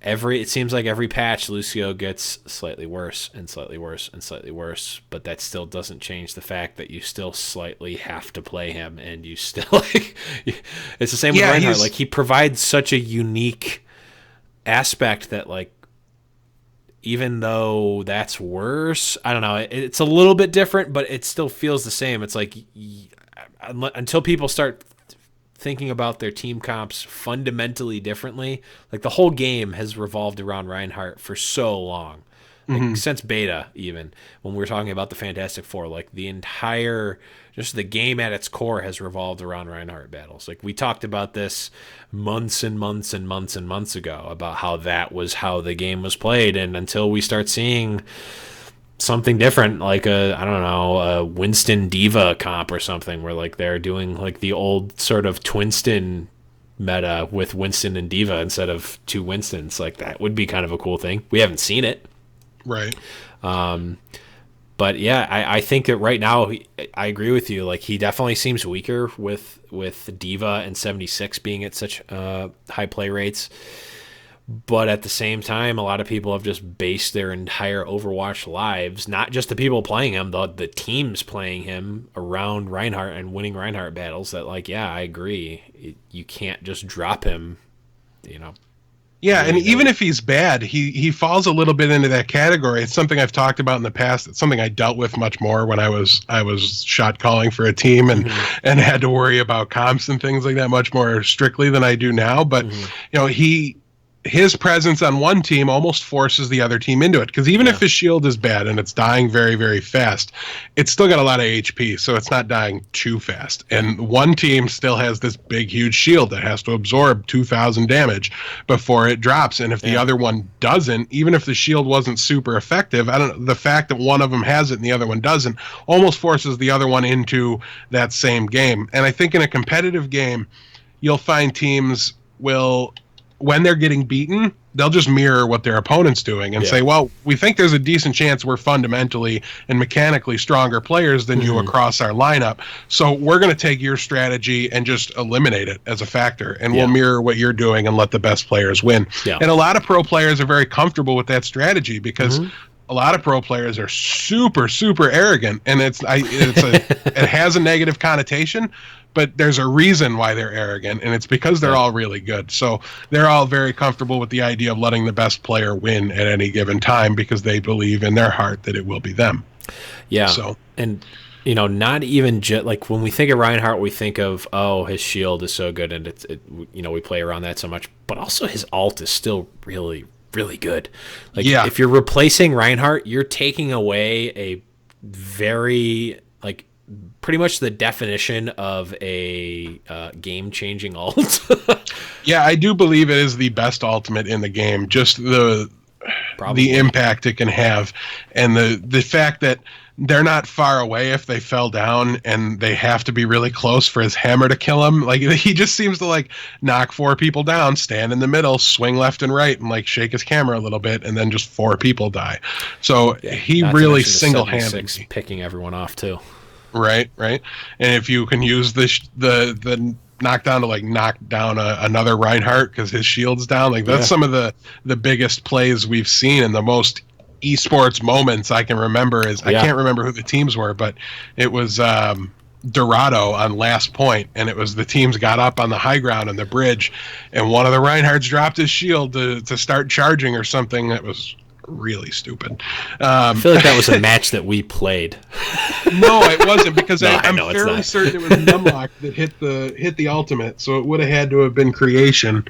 it seems like every patch Lucio gets slightly worse and slightly worse and slightly worse, but that still doesn't change the fact that you still slightly have to play him, and you still it's the same with Reinhardt. Like, he provides such a unique aspect that, like, even though that's worse, I don't know, it's a little bit different, but it still feels the same. It's like, until people start thinking about their team comps fundamentally differently, like, the whole game has revolved around Reinhardt for so long, like, since beta, even when we were talking about the Fantastic Four, like, the entire, just the game at its core has revolved around Reinhardt battles. Like, we talked about this months and months and months and months ago about how that was how the game was played, and until we start seeing something different, like a Winston Diva comp or something, where, like, they're doing, like, the old sort of Twinston meta with Winston and Diva instead of 2 Winstons. Like, that would be kind of a cool thing. We haven't seen it, right? But yeah, I think that right now, I agree with you. Like, he definitely seems weaker with Diva and 76 being at such high play rates. But at the same time, a lot of people have just based their entire Overwatch lives, not just the people playing him, the teams playing him, around Reinhardt and winning Reinhardt battles. That, like, yeah, I agree. You can't just drop him, Yeah, and even if he's bad, he falls a little bit into that category. It's something I've talked about in the past. It's something I dealt with much more when I was shot calling for a team and had to worry about comps and things like that much more strictly than I do now. But his presence on one team almost forces the other team into it, because even if his shield is bad and it's dying very, very fast, it's still got a lot of HP, so it's not dying too fast. And one team still has this big, huge shield that has to absorb 2,000 damage before it drops. And if the other one doesn't, even if the shield wasn't super effective, the fact that one of them has it and the other one doesn't almost forces the other one into that same game. And I think in a competitive game, you'll find teams will, when they're getting beaten, they'll just mirror what their opponent's doing and say, well, we think there's a decent chance we're fundamentally and mechanically stronger players than you across our lineup, so we're going to take your strategy and just eliminate it as a factor, and we'll mirror what you're doing and let the best players win. And a lot of pro players are very comfortable with that strategy, because a lot of pro players are super, super arrogant, and it has a negative connotation, but there's a reason why they're arrogant, and it's because they're all really good. So they're all very comfortable with the idea of letting the best player win at any given time, because they believe in their heart that it will be them. Yeah. So, and not even just like, when we think of Reinhardt, we think of, oh, his shield is so good, and we play around that so much, but also his ult is still really, really good. Like, if you're replacing Reinhardt, you're taking away a very, like, pretty much the definition of a game-changing ult. Yeah, I do believe it is the best ultimate in the game. Just the impact it can have, and the fact that they're not far away if they fell down, and they have to be really close for his hammer to kill him. Like, he just seems to, like, knock 4 people down, stand in the middle, swing left and right, and, like, shake his camera a little bit, and then just 4 people die. So he really single-handedly picking everyone off too. Right. And if you can use the knockdown to, like, knock down another Reinhardt because his shield's down, like, that's some of the biggest plays we've seen, and the most esports moments I can remember is, I can't remember who the teams were, but it was Dorado on last point, and it was the teams got up on the high ground on the bridge, and one of the Reinhardts dropped his shield to start charging or something. That was really stupid. I feel like that was a match that we played. No, it wasn't, because I'm fairly certain it was Numlock that hit the ultimate, so it would have had to have been Creation.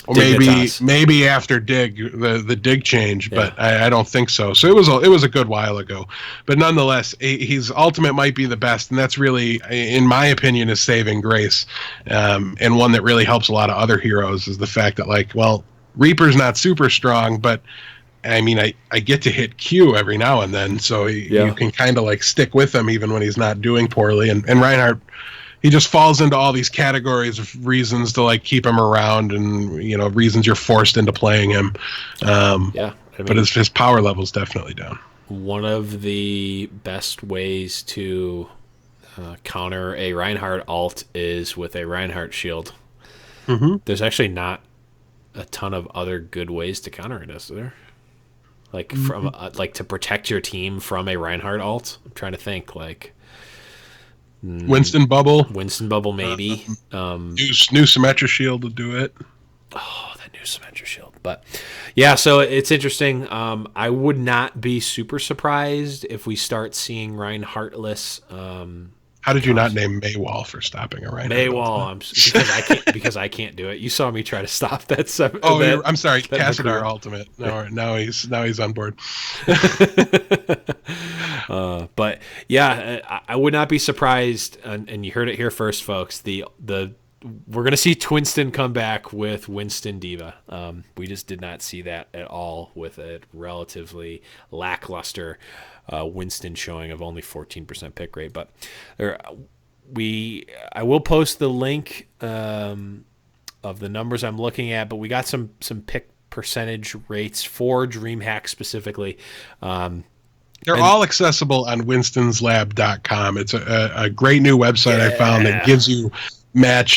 Or maybe after Dig, the Dig change, but I don't think so. So it was a good while ago, but nonetheless, his ultimate might be the best, and that's really, in my opinion, is saving grace, and one that really helps a lot of other heroes is the fact that, like, well, Reaper's not super strong, but I mean, I get to hit Q every now and then, so you can kind of like stick with him even when he's not doing poorly, and Reinhardt, he just falls into all these categories of reasons to like keep him around, and reasons you're forced into playing him. But his power level's definitely down. One of the best ways to counter a Reinhardt ult is with a Reinhardt shield. Mm-hmm. There's actually not a ton of other good ways to counter it, is there? Like from like to protect your team from a Reinhardt ult. I'm trying to think like. Winston Bubble maybe. New Symmetra shield to do it. Oh, that new Symmetra shield. But yeah, so it's interesting. I would not be super surprised if we start seeing Reinhardtless. How did you not name Maywall for stopping a Reinhardt? Maywall, because I can't do it. You saw me try to stop that. I'm sorry, Cassadar ultimate. Now he's on board. But yeah, I would not be surprised, and you heard it here first, folks. We're gonna see Twinston come back with Winston Diva. We just did not see that at all with a relatively lackluster Winston showing of only 14% pick rate. But I will post the link of the numbers I'm looking at. But we got some pick percentage rates for Dreamhack specifically. They're all accessible on winstonslab.com. It's a great new website I found that gives you map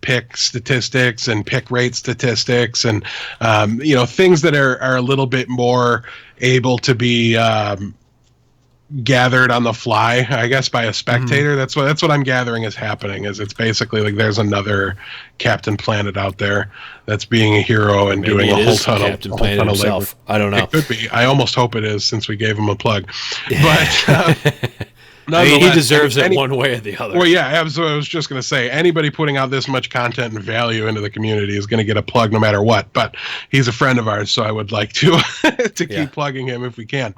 pick statistics and pick rate statistics, and things that are a little bit more able to be gathered on the fly, I guess, by a spectator. That's what I'm gathering is happening. Is it's basically like there's another Captain Planet out there that's being a hero and Maybe doing a whole ton Captain Planet himself. I don't know. It could be. I almost hope it is, since we gave him a plug. But he deserves it one way or the other. Well, yeah, absolutely. I was just going to say, anybody putting out this much content and value into the community is going to get a plug no matter what. But he's a friend of ours, so I would like to keep plugging him if we can.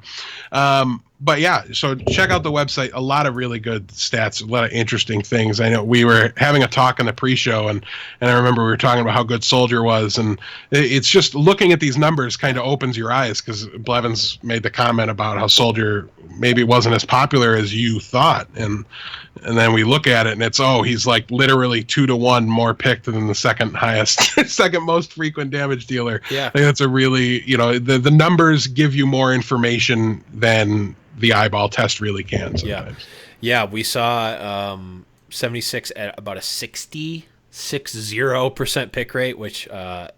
But yeah, so check out the website. A lot of really good stats, a lot of interesting things. I know we were having a talk in the pre-show, and I remember we were talking about how good Soldier was, and it's just looking at these numbers kind of opens your eyes, because Blevins made the comment about how Soldier maybe wasn't as popular as you thought, and then we look at it and it's he's like literally 2-to-1 more picked than the second most frequent damage dealer. Yeah, I think that's a really, the numbers give you more information than the eyeball test really can sometimes. Yeah, we saw 76 at about a 60% pick rate, which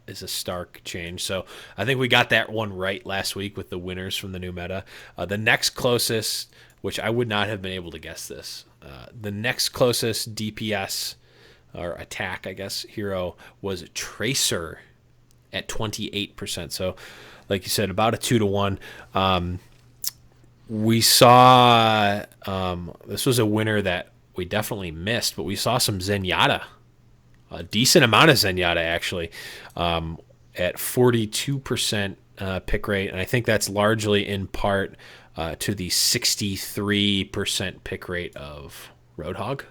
is a stark change. So I think we got that one right last week with the winners from the new meta. The next closest, which I would not have been able to guess this, the next closest DPS or attack, I guess, hero was Tracer at 28%. So like you said, about a 2-to-1. We saw this was a winner that we definitely missed, but we saw some Zenyatta, a decent amount of Zenyatta actually, at 42% pick rate, and I think that's largely in part to the 63% pick rate of Roadhog,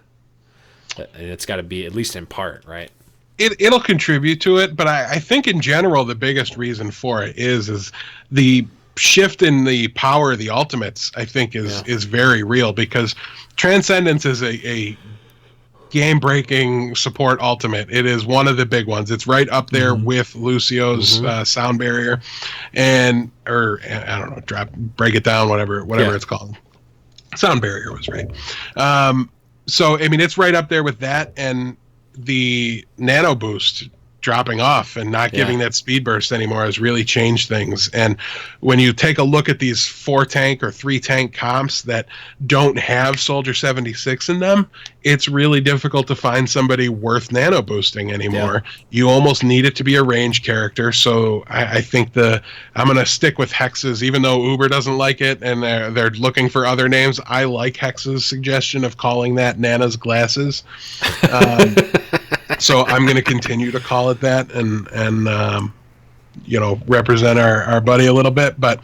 and it's got to be at least in part, right? It'll contribute to it, but I think in general the biggest reason for it is the shift in the power of the ultimates. I think is very real, because Transcendence is a game-breaking support ultimate. It is one of the big ones. It's right up there with Lucio's sound barrier, or I don't know, break it down, whatever it's called. Sound barrier was right. So I mean, it's right up there with that, and the nano boost dropping off and not giving that speed burst anymore has really changed things. And when you take a look at these 4-tank or 3-tank comps that don't have Soldier 76 in them, it's really difficult to find somebody worth nano boosting anymore. You almost need it to be a range character. So I think I'm going to stick with Hex's, even though Uber doesn't like it and they're looking for other names. I like Hex's suggestion of calling that Nana's glasses. So I'm going to continue to call it that and represent our buddy a little bit. But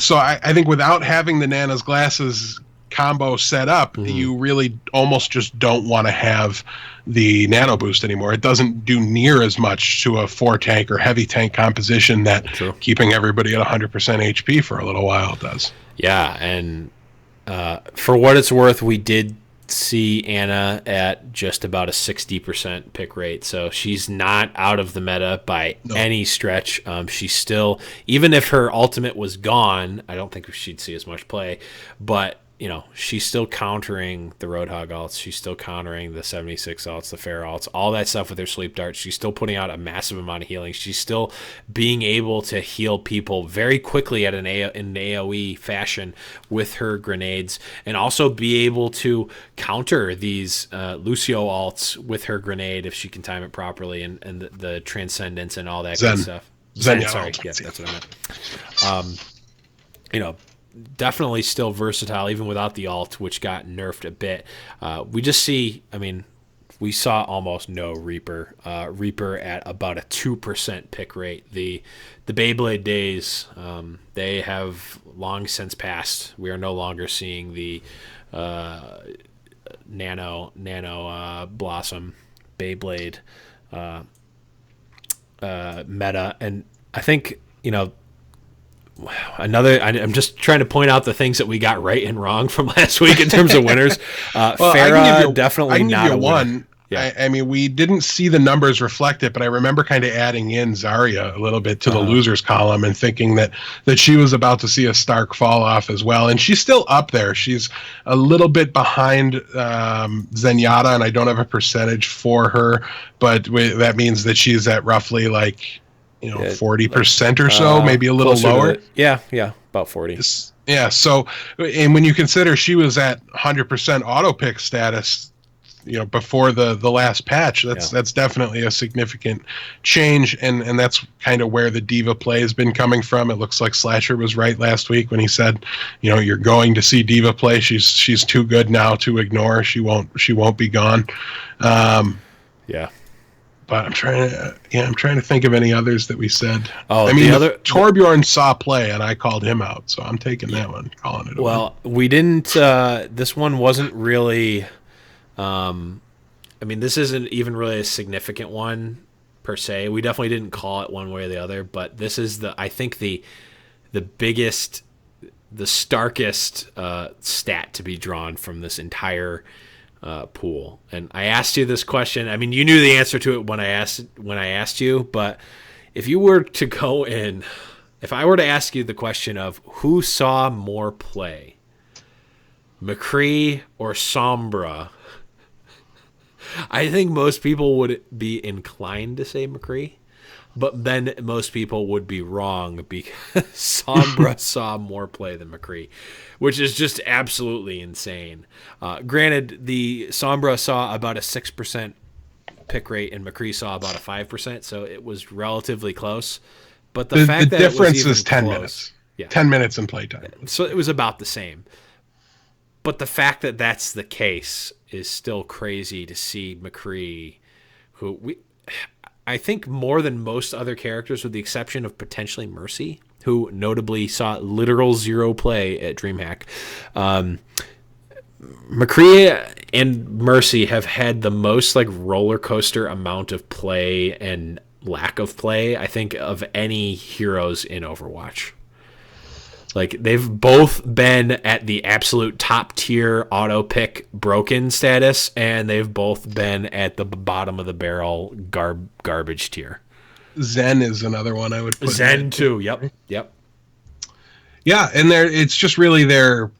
so I think without having the Nana's glasses combo set up, you really almost just don't want to have the nano boost anymore. It doesn't do near as much to a 4 tank or heavy tank composition that keeping everybody at 100% HP for a little while does. Yeah, and for what it's worth, we did see Anna at just about a 60% pick rate, so she's not out of the meta by any stretch. She's still, even if her ultimate was gone, I don't think she'd see as much play, but she's still countering the Roadhog ults. She's still countering the 76 ults, the Fair ults, all that stuff with her sleep darts. She's still putting out a massive amount of healing. She's still being able to heal people very quickly in an AoE fashion with her grenades, and also be able to counter these Lucio ults with her grenade if she can time it properly, and the Transcendence and all that good stuff. Zen, sorry. Yeah, that's what I meant. Definitely still versatile, even without the alt, which got nerfed a bit. We just see, we saw almost no Reaper. Reaper at about a 2% pick rate. The Beyblade days, they have long since passed. We are no longer seeing the Nano Blossom Beyblade meta. And I think, I'm just trying to point out the things that we got right and wrong from last week in terms of winners. Farah, definitely not a one. Yeah. I mean, we didn't see the numbers reflect it, but I remember kind of adding in Zarya a little bit to the losers column and thinking that she was about to see a stark fall off as well. And she's still up there. She's a little bit behind Zenyatta, and I don't have a percentage for her, but that means that she's at roughly 40% or so, maybe a little lower. Yeah, about 40. Yeah, so, and when you consider she was at 100% auto pick status, before the last patch, that's definitely a significant change, and that's kind of where the diva play has been coming from. It looks like Slasher was right last week when he said, you're going to see diva play. She's too good now to ignore. She won't be gone. Yeah. But I'm trying to think of any others that we said. Oh, Torbjorn saw play, and I called him out, so I'm taking that one, calling it. Well, we didn't. This one wasn't really. This isn't even really a significant one per se. We definitely didn't call it one way or the other, but this is I think the biggest, the starkest stat to be drawn from this entire pool. And I asked you this question. You knew the answer to it when I asked you, but if you were to go in, if I were to ask you the question of who saw more play, McCree or Sombra, I think most people would be inclined to say McCree, but then most people would be wrong because Sombra saw more play than McCree, which is just absolutely insane. Granted, the Sombra saw about a 6% pick rate and McCree saw about a 5%, so it was relatively close. But the fact that difference it was is 10 close, minutes. Yeah. 10 minutes in playtime. So it was about the same. But the fact that that's the case is still crazy to see McCree, who I think more than most other characters, with the exception of potentially Mercy, who notably saw literal 0 play at Dreamhack. McCree and Mercy have had the most roller coaster amount of play and lack of play, I think, of any heroes in Overwatch. They've both been at the absolute top tier auto pick broken status, and they've both been at the bottom of the barrel garbage tier. Zen is another one I would put. Zen too. Yep. Yeah, and it's just really their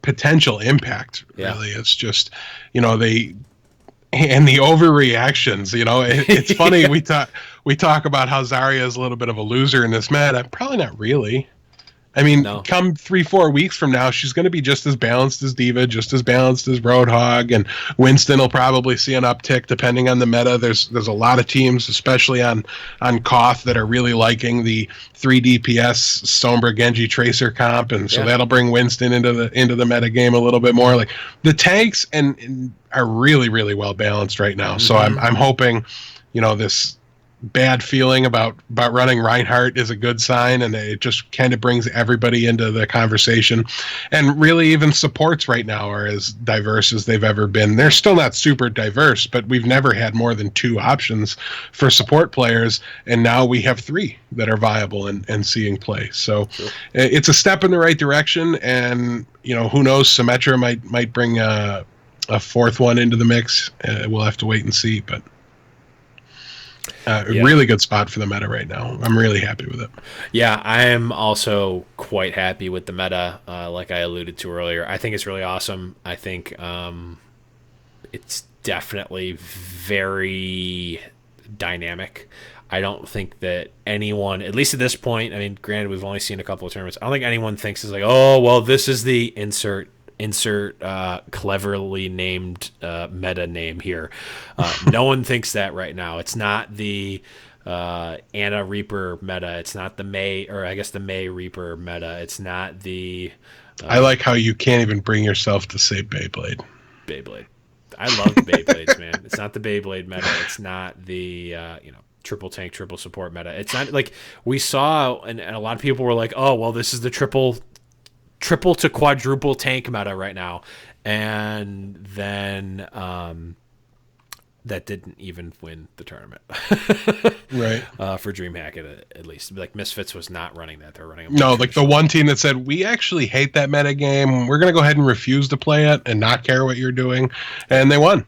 potential impact. Really, it's just they and the overreactions. It's funny. We talk about how Zarya is a little bit of a loser in this meta. Probably not really. I mean, No. come 3-4 weeks from now, she's going to be just as balanced as Diva, just as balanced as Roadhog, and Winston will probably see an uptick depending on the meta. There's a lot of teams, especially on Koth, that are really liking the 3 DPS Sombra Genji Tracer comp, and so that'll bring Winston into the meta game a little bit more. Like the tanks and are really, really well balanced right now. So I'm hoping, this bad feeling about running Reinhardt is a good sign, and it just kind of brings everybody into the conversation. And really, even supports right now are as diverse as they've ever been. They're still not super diverse, but we've never had more than 2 options for support players, and now we have 3 that are viable and seeing play. So it's a step in the right direction, and who knows, Symmetra might bring a 4th one into the mix. We'll have to wait and see, but really good spot for the meta right now. I'm really happy with it. Yeah, I am also quite happy with the meta, like I alluded to earlier. I think it's really awesome. I think it's definitely very dynamic. I don't think that anyone, at least at this point, I mean, granted, we've only seen a couple of tournaments, I don't think anyone thinks it's like, oh, well, this is the insert cleverly named meta name here. No one thinks that right now. It's not the Anna Reaper meta. It's not the May Reaper meta. It's not the I like how you can't even bring yourself to say Beyblade. I love Beyblades, man. It's not the Beyblade meta. It's not the triple tank, triple support meta. It's not like we saw, and a lot of people were like, oh, well, this is the triple to quadruple tank meta right now, and then that didn't even win the tournament, right? For Dreamhack at least. Like Misfits was not running that; they're running. Like the one team that said, "We actually hate that meta game. We're going to go ahead and refuse to play it and not care what you're doing," and they won.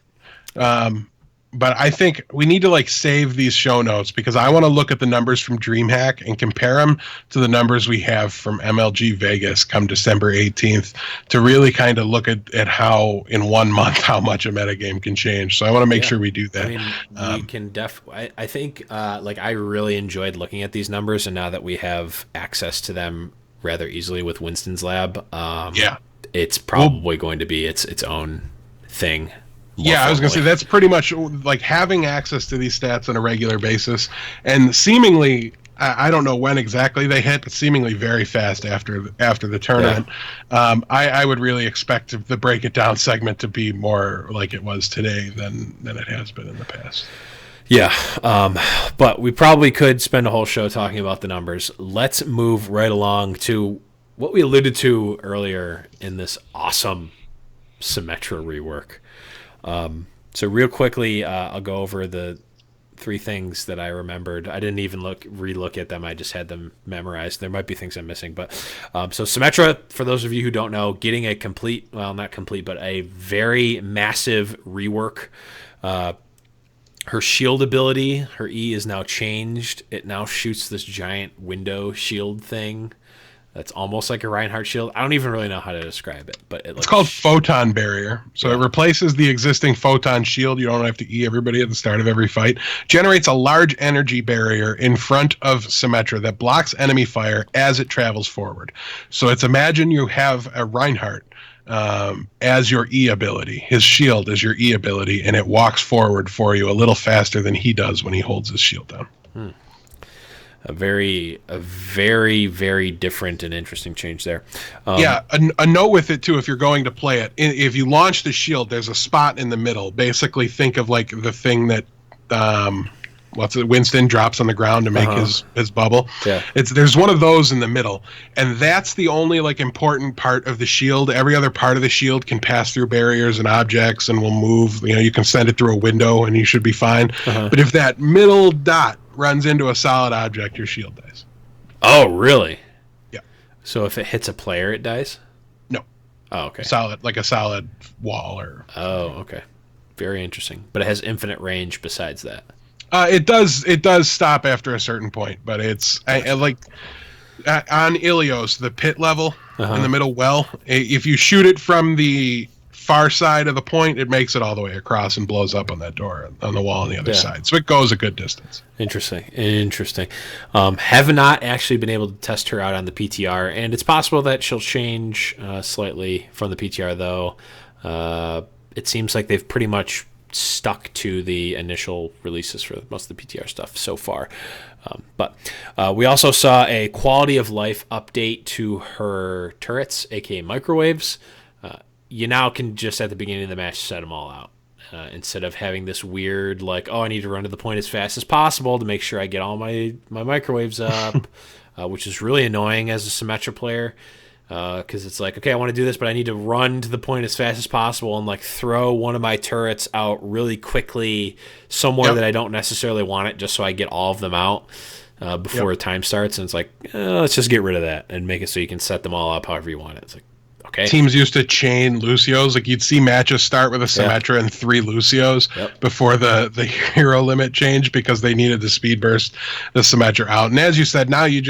But I think we need to save these show notes, because I want to look at the numbers from Dreamhack and compare them to the numbers we have from MLG Vegas come December 18th to really kind of look at how in 1 month how much a metagame can change. So I want to make sure we do that. I mean, we can I think I really enjoyed looking at these numbers, and now that we have access to them rather easily with Winston's lab, it's probably going to be its own thing. I was going to say that's pretty much like having access to these stats on a regular basis, and seemingly, I don't know when exactly they hit, but seemingly very fast after the tournament. I would really expect the break it down segment to be more like it was today than it has been in the past. Yeah, but we probably could spend a whole show talking about the numbers. Let's move right along to what we alluded to earlier in this awesome Symmetra rework. So real quickly, I'll go over the 3 things that I remembered. I didn't even re-look at them. I just had them memorized. There might be things I'm missing, but so Symmetra, for those of you who don't know, getting a complete, well, not complete, but a very massive rework. Her shield ability, her E is now changed. It now shoots this giant window shield thing. That's almost like a Reinhardt shield. I don't even really know how to describe it, but it's called Photon Barrier. So it replaces the existing Photon Shield. You don't have to E everybody at the start of every fight. Generates a large energy barrier in front of Symmetra that blocks enemy fire as it travels forward. So it's, imagine you have a Reinhardt as your E ability. His shield is your E ability, and it walks forward for you a little faster than he does when he holds his shield down. A very, very different and interesting change there. A note with it too, if you're going to play it, if you launch the shield, there's a spot in the middle. Basically, think of like the thing that Winston drops on the ground to make his bubble. Yeah. There's one of those in the middle, and that's the only important part of the shield. Every other part of the shield can pass through barriers and objects and will move. You can send it through a window and you should be fine. But if that middle dot runs into a solid object, your shield dies. Oh, really? Yeah. So if it hits a player, it dies? No. Oh, okay. Solid wall or. Oh, okay. Very interesting. But it has infinite range besides that. It does stop after a certain point, but it's on Ilios, the pit level in the middle well. If you shoot it from the far side of the point, it makes it all the way across and blows up on that door on the wall on the other side. So it goes a good distance. Interesting. Have not actually been able to test her out on the PTR, and it's possible that she'll change slightly from the PTR, though. It seems like they've pretty much stuck to the initial releases for most of the PTR stuff so far. But we also saw a quality of life update to her turrets, aka microwaves. You now can just at the beginning of the match set them all out. Instead of having this weird, like, oh, I need to run to the point as fast as possible to make sure I get all my microwaves up, which is really annoying as a Symmetra player. Because it's like, okay, I want to do this, but I need to run to the point as fast as possible and like throw one of my turrets out really quickly somewhere that I don't necessarily want it, just so I get all of them out before time starts. And it's like, let's just get rid of that and make it so you can set them all up however you want it. It's like, okay. Teams used to chain Lucios. Like you'd see matches start with a Symmetra and 3 Lucios before the hero limit changed because they needed the speed burst the Symmetra out. And as you said, now you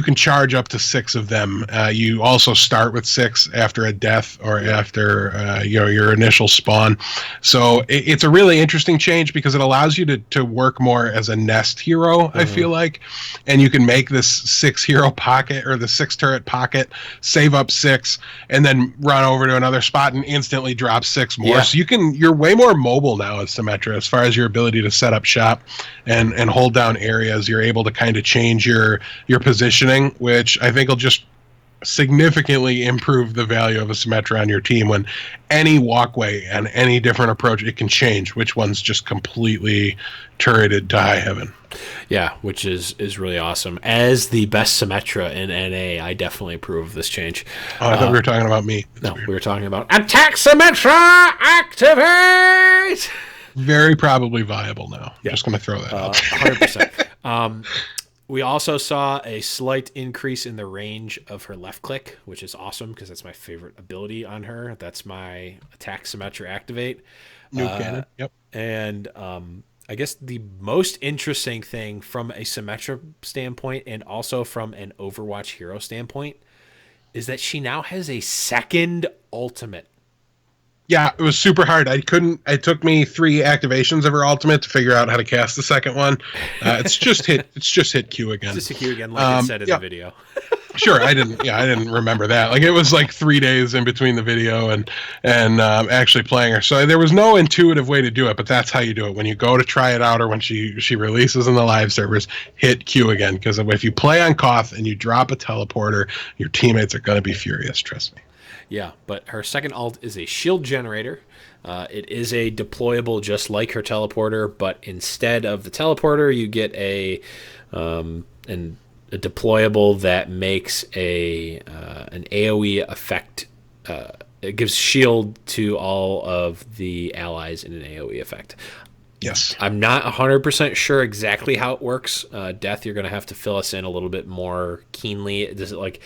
can charge up to 6 of them. You also start with 6 after a death or after your initial spawn. So it's a really interesting change because it allows you to work more as a nest hero, I feel like. And you can make this 6 hero pocket or the 6 turret pocket, save up 6, and then run over to another spot and instantly drop 6 more. So you're way more mobile now as Symmetra as far as your ability to set up shop and hold down areas. You're able to kind of change your positioning, which I think will just significantly improve the value of a Symmetra on your team. When any walkway and any different approach, it can change which one's just completely turreted to high heaven. Yeah, which is really awesome. As the best Symmetra in NA, I definitely approve of this change. Oh, I thought we were talking about me. That's weird. We were talking about Attack Symmetra Activate! Very probably viable now. I'm just going to throw that out. 100%. We also saw a slight increase in the range of her left click, which is awesome because that's my favorite ability on her. That's my Attack Symmetra Activate. New cannon. Yep. And I guess the most interesting thing from a Symmetra standpoint and also from an Overwatch hero standpoint is that she now has a second ultimate. Yeah, it was super hard. It took me 3 activations of her ultimate to figure out how to cast the second one. It's just hit Q again. Just hit Q again, like it said in the video. Sure, I didn't remember that. Like it was like 3 days in between the video and actually playing her. So there was no intuitive way to do it, but that's how you do it. When you go to try it out or when she releases in the live servers, hit Q again. Because if you play on Koth and you drop a teleporter, your teammates are going to be furious, trust me. Yeah, but her second ult is a shield generator. It is a deployable just like her teleporter, but instead of the teleporter, you get a deployable that makes an AoE effect. It gives shield to all of the allies in an AoE effect. Yes. I'm not 100% sure exactly how it works. Death, you're going to have to fill us in a little bit more keenly. Does it like...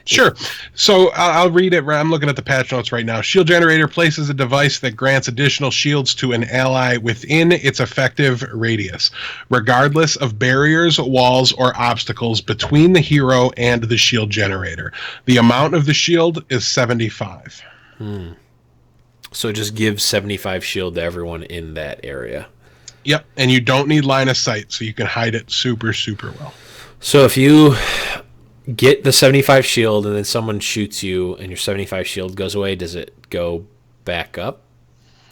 Sure. So I'll read it. I'm looking at the patch notes right now. Shield generator places a device that grants additional shields to an ally within its effective radius, regardless of barriers, walls, or obstacles between the hero and the shield generator. The amount of the shield is 75. So it just gives 75 shield to everyone in that area. Yep. And you don't need line of sight, so you can hide it super, super well. So if you get the 75 shield and then someone shoots you and your 75 shield goes away, does it go back up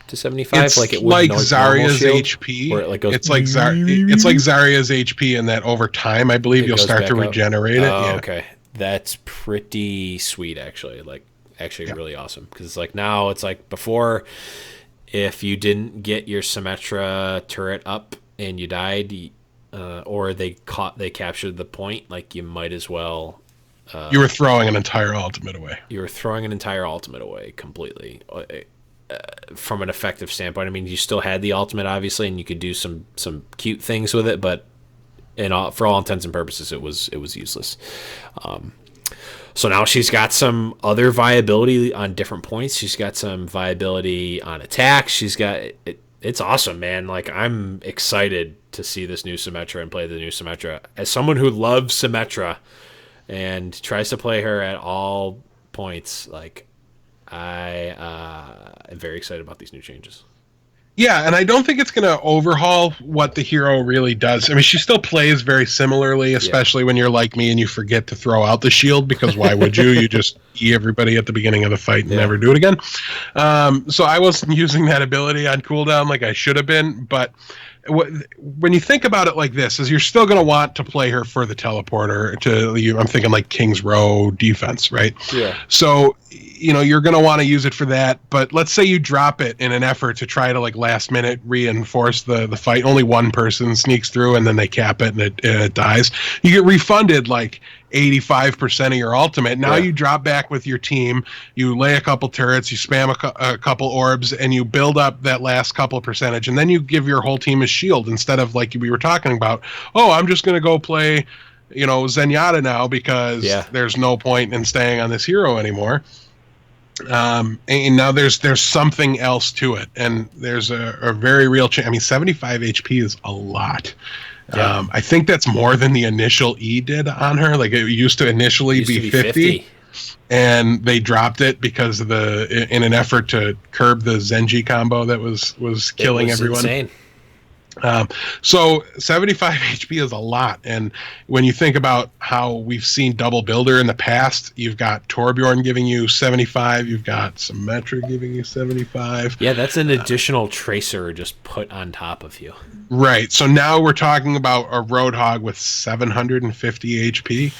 to 75? It's like it would like normal Zarya's shield, HP. or it like goes, it's like Zarya's HP, and that over time, I believe you'll start to regenerate it. Oh, okay. That's pretty sweet, actually. Like, really awesome. Because it's like now, it's like before, if you didn't get your Symmetra turret up and you died, or they captured the point, like you might as well. You were throwing an entire ultimate away. You were throwing an entire ultimate away completely. From an effective standpoint, I mean, you still had the ultimate, obviously, and you could do some cute things with it, but for all intents and purposes, it was useless. So now she's got some other viability on different points. She's got some viability on attack. She's got it. It's awesome, man. Like, I'm excited to see this new Symmetra and play the new Symmetra. As someone who loves Symmetra and tries to play her at all points, like, I am very excited about these new changes. Yeah, and I don't think it's going to overhaul what the hero really does. I mean, she still plays very similarly, especially when you're like me and you forget to throw out the shield, because why would you? You just E everybody at the beginning of the fight and never do it again. So I wasn't using that ability on cooldown like I should have been, but when you think about it like this, is you're still going to want to play her for the teleporter to you. I'm thinking like King's Row defense, right? Yeah. So, you're going to want to use it for that. But let's say you drop it in an effort to try to like last minute reinforce the fight. Only one person sneaks through and then they cap it and it dies. You get refunded like 85% of your ultimate. Now you drop back with your team, you lay a couple turrets, you spam a couple orbs, and you build up that last couple of percentage, and then you give your whole team a shield instead of like we were talking about, oh, I'm just going to go play, Zenyatta now because there's no point in staying on this hero anymore. And now there's something else to it, and there's a very real chance. I mean, 75 HP is a lot. Yeah. I think that's more than the initial E did on her. Like it used to initially be 50, and they dropped it because of in an effort to curb the Zenji combo that was killing everyone. Insane. So 75 HP is a lot, and when you think about how we've seen double builder in the past, you've got Torbjorn giving you 75, you've got Symmetra giving you 75. Yeah, that's an additional tracer just put on top of you. Right. So now we're talking about a Roadhog with 750 HP.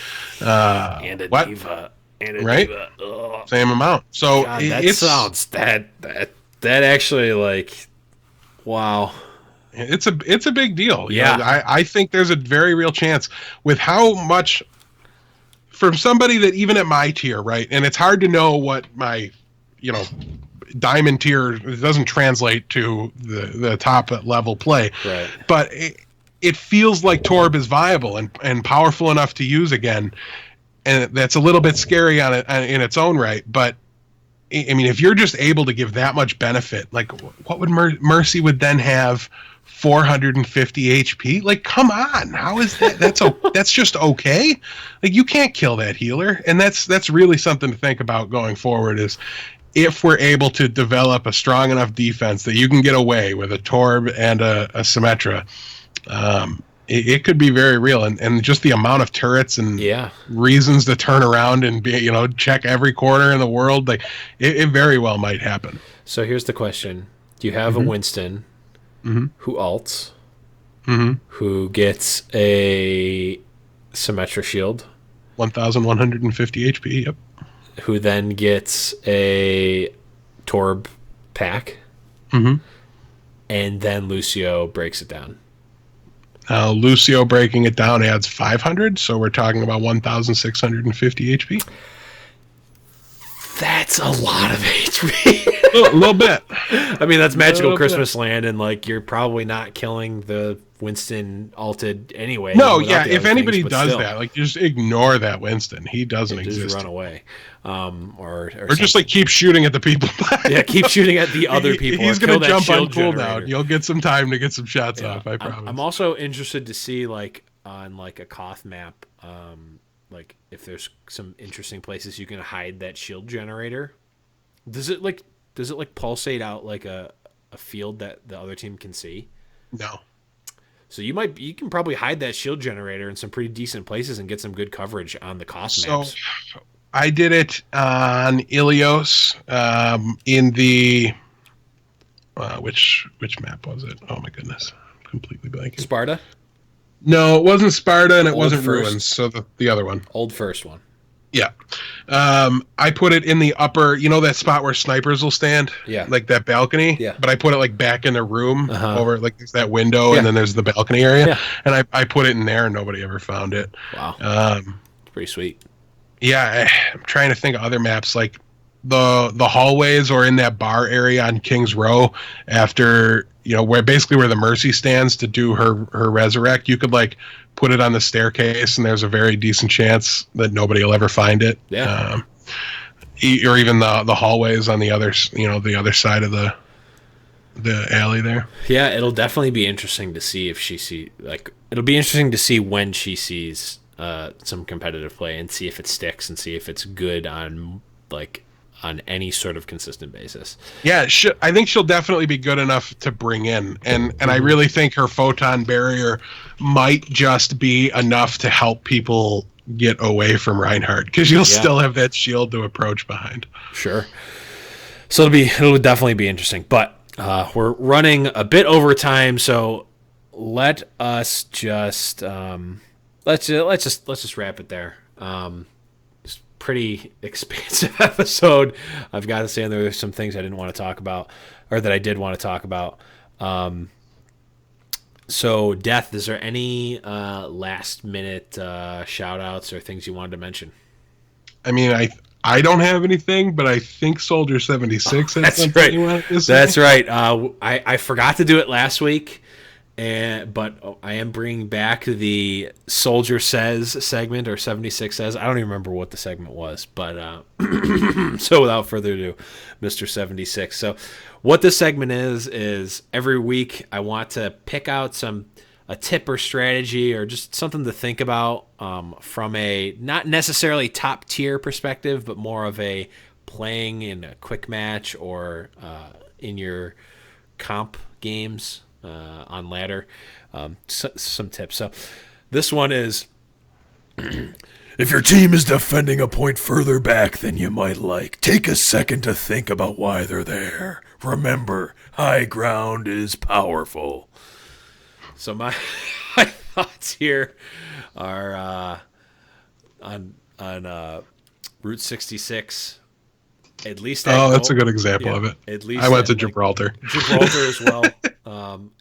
And a Diva. And a Diva. Ugh. Same amount. So God, that actually, like, wow. It's a big deal. Yeah. I think there's a very real chance with how much from somebody that even at my tier, right? And it's hard to know what my, diamond tier doesn't translate to the top level play. Right. But it feels like Torb is viable and powerful enough to use again. And that's a little bit scary on it in its own right. But I mean, if you're just able to give that much benefit, like what would Mercy would then have 450 HP? Like, come on, how is that? That's just okay. Like, you can't kill that healer, and that's really something to think about going forward. Is if we're able to develop a strong enough defense that you can get away with a Torb and a Symmetra, it could be very real, and just the amount of turrets and reasons to turn around and be check every corner in the world, like it very well might happen. So here's the question: do you have a Winston who ults, who gets a Symmetra shield, 1,150 HP? Yep. Who then gets a Torb pack, and then Lucio breaks it down. Lucio breaking it down adds 500, so we're talking about 1,650 HP. That's a lot of HP. A little bit. I mean, that's magical Christmas land, and like you're probably not killing the Winston alted anyway. No, yeah. If anybody does that, like just ignore that Winston. He doesn't exist. Just run away, or just like keep shooting at the people. Yeah, keep shooting at the other people. He's gonna jump on cooldown. You'll get some time to get some shots off. I promise. I'm also interested to see like on like a Koth map, like if there's some interesting places you can hide that shield generator. Does it pulsate out like a field that the other team can see? No. So you can probably hide that shield generator in some pretty decent places and get some good coverage on the Koth maps. So I did it on Ilios in the which map was it? Oh my goodness, I'm completely blanking. Sparta? No, it wasn't Sparta, and it wasn't Ruins. So the other one, Old First one. Yeah. I put it in the upper, that spot where snipers will stand? Yeah. Like that balcony? Yeah. But I put it like back in the room over, like there's that window and then there's the balcony area. Yeah. And I put it in there and nobody ever found it. Wow. It's pretty sweet. Yeah. I'm trying to think of other maps like the hallways or in that bar area on King's Row after, where the Mercy stands to do her resurrect. You could like put it on the staircase, and there's a very decent chance that nobody will ever find it. Yeah. Or even the hallways on the other, the other side of the alley there. Yeah, it'll definitely be interesting to see if it'll be interesting to see when she sees some competitive play and see if it sticks and see if it's good on like on any sort of consistent basis. Yeah, I think she'll definitely be good enough to bring in, and I really think her photon barrier might just be enough to help people get away from Reinhardt, because you'll still have that shield to approach behind. Sure. So it'll definitely be interesting, but we're running a bit over time, so let us just let's just wrap it there. It's a pretty expansive episode. I've got to say, there are some things I didn't want to talk about, or that I did want to talk about. So, Death, is there any last minute shout outs or things you wanted to mention? I mean, I don't have anything, but I think Soldier 76 has something right. you wanted to say. That's right. I forgot to do it last week, but I am bringing back the Soldier Says segment, or 76 Says. I don't even remember what the segment was, but so without further ado, Mr. 76. So what this segment is every week I want to pick out a tip or strategy or just something to think about from a not necessarily top tier perspective, but more of a playing in a quick match or in your comp games on ladder. Some tips. So this one is, if your team is defending a point further back than you might like, take a second to think about why they're there. Remember, high ground is powerful. So my thoughts here are on Route 66. At least that's a good example of it. At least I went to Gibraltar. Gibraltar as well.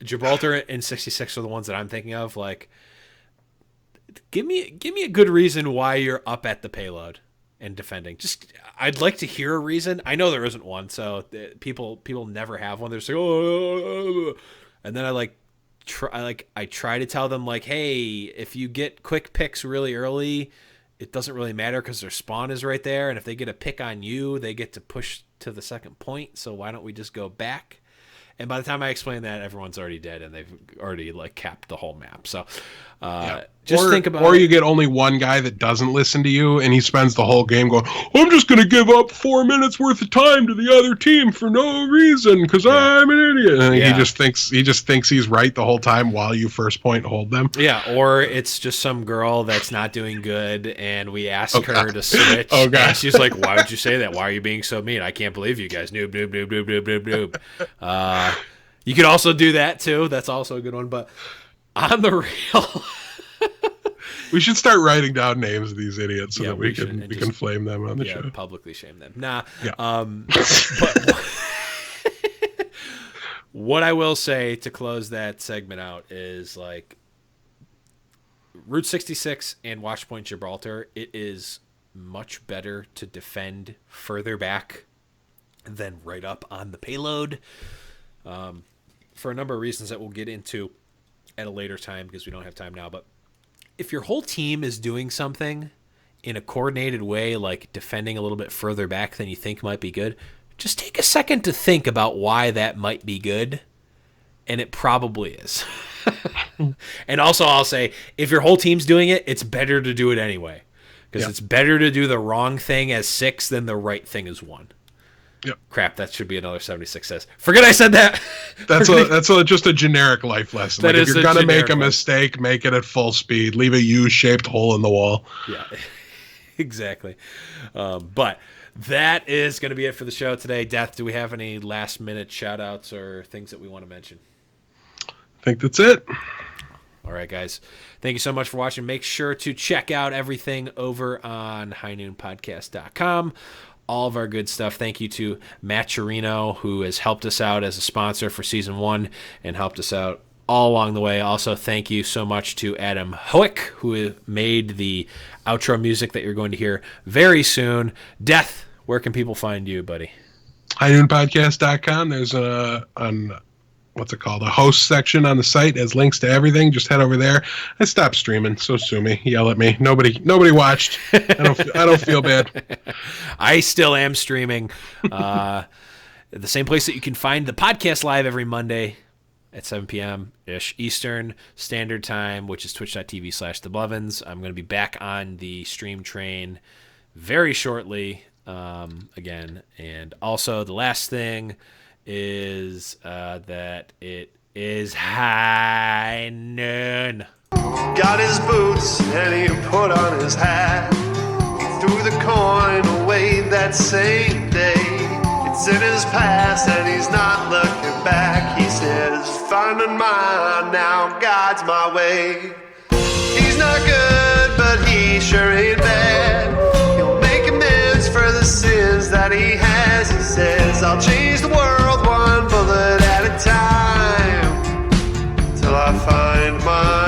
Gibraltar and 66 are the ones that I'm thinking of. Like, give me a good reason why you're up at the payload and defending. Just, I'd like to hear a reason. I know there isn't one, so people never have one. They're just like, oh, and then I try to tell them, like, hey, if you get quick picks really early, it doesn't really matter because their spawn is right there, and if they get a pick on you, they get to push to the second point. So why don't we just go back? And by the time I explain that, everyone's already dead and they've already capped the whole map. So just think about Or it. you get only one guy that doesn't listen to you, and he spends the whole game going, I'm just going to give up 4 minutes worth of time to the other team for no reason because I'm an idiot. And he just thinks he's right the whole time while you first point hold them. Yeah, or it's just some girl that's not doing good, and we ask her to switch. Oh, God. And she's like, why would you say that? Why are you being so mean? I can't believe you guys. Noob, noob, noob, noob, noob, noob, noob. You could also do that, too. That's also a good one. But on the real... We should start writing down names of these idiots so that we should, can flame them on the show. Publicly shame them. Nah. Yeah. But what I will say to close that segment out is, Route 66 and Watchpoint Gibraltar, it is much better to defend further back than right up on the payload, for a number of reasons that we'll get into at a later time because we don't have time now. But if your whole team is doing something in a coordinated way, like defending a little bit further back than you think might be good, just take a second to think about why that might be good, and it probably is. And also, I'll say, if your whole team's doing it, it's better to do it anyway, because it's better to do the wrong thing as 6 than the right thing as 1. Yep. Crap, that should be another 76 Says. Forget I said that. That's just a generic life lesson. If you're gonna make a mistake, make it at full speed. Leave a U-shaped hole in the wall. Yeah, exactly. But that is going to be it for the show today. Death, do we have any last minute shout outs or things that we want to mention? I think that's it. All right, guys. Thank you so much for watching. Make sure to check out everything over on highnoonpodcast.com. All of our good stuff. Thank you to Matt Chirino, who has helped us out as a sponsor for Season 1 and helped us out all along the way. Also, thank you so much to Adam Hoek, who made the outro music that you're going to hear very soon. Death, where can people find you, buddy? highnoonpodcast.com. There's a host section on the site. It has links to everything. Just head over there. I stopped streaming, so sue me. Yell at me. Nobody watched. I don't feel bad. I still am streaming. The same place that you can find the podcast live every Monday at 7 p.m.-ish Eastern Standard Time, which is twitch.tv/theblevins. I'm going to be back on the stream train very shortly. again. And also the last thing is that it is high noon. Got his boots and he put on his hat. He threw the coin away that same day. It's in his past and he's not looking back. He says, finding mine now, God's my way. He's not good, but he sure ain't bad. He'll make amends for the sins that he has. He says, I'll change the world one bullet at a time till I find mine.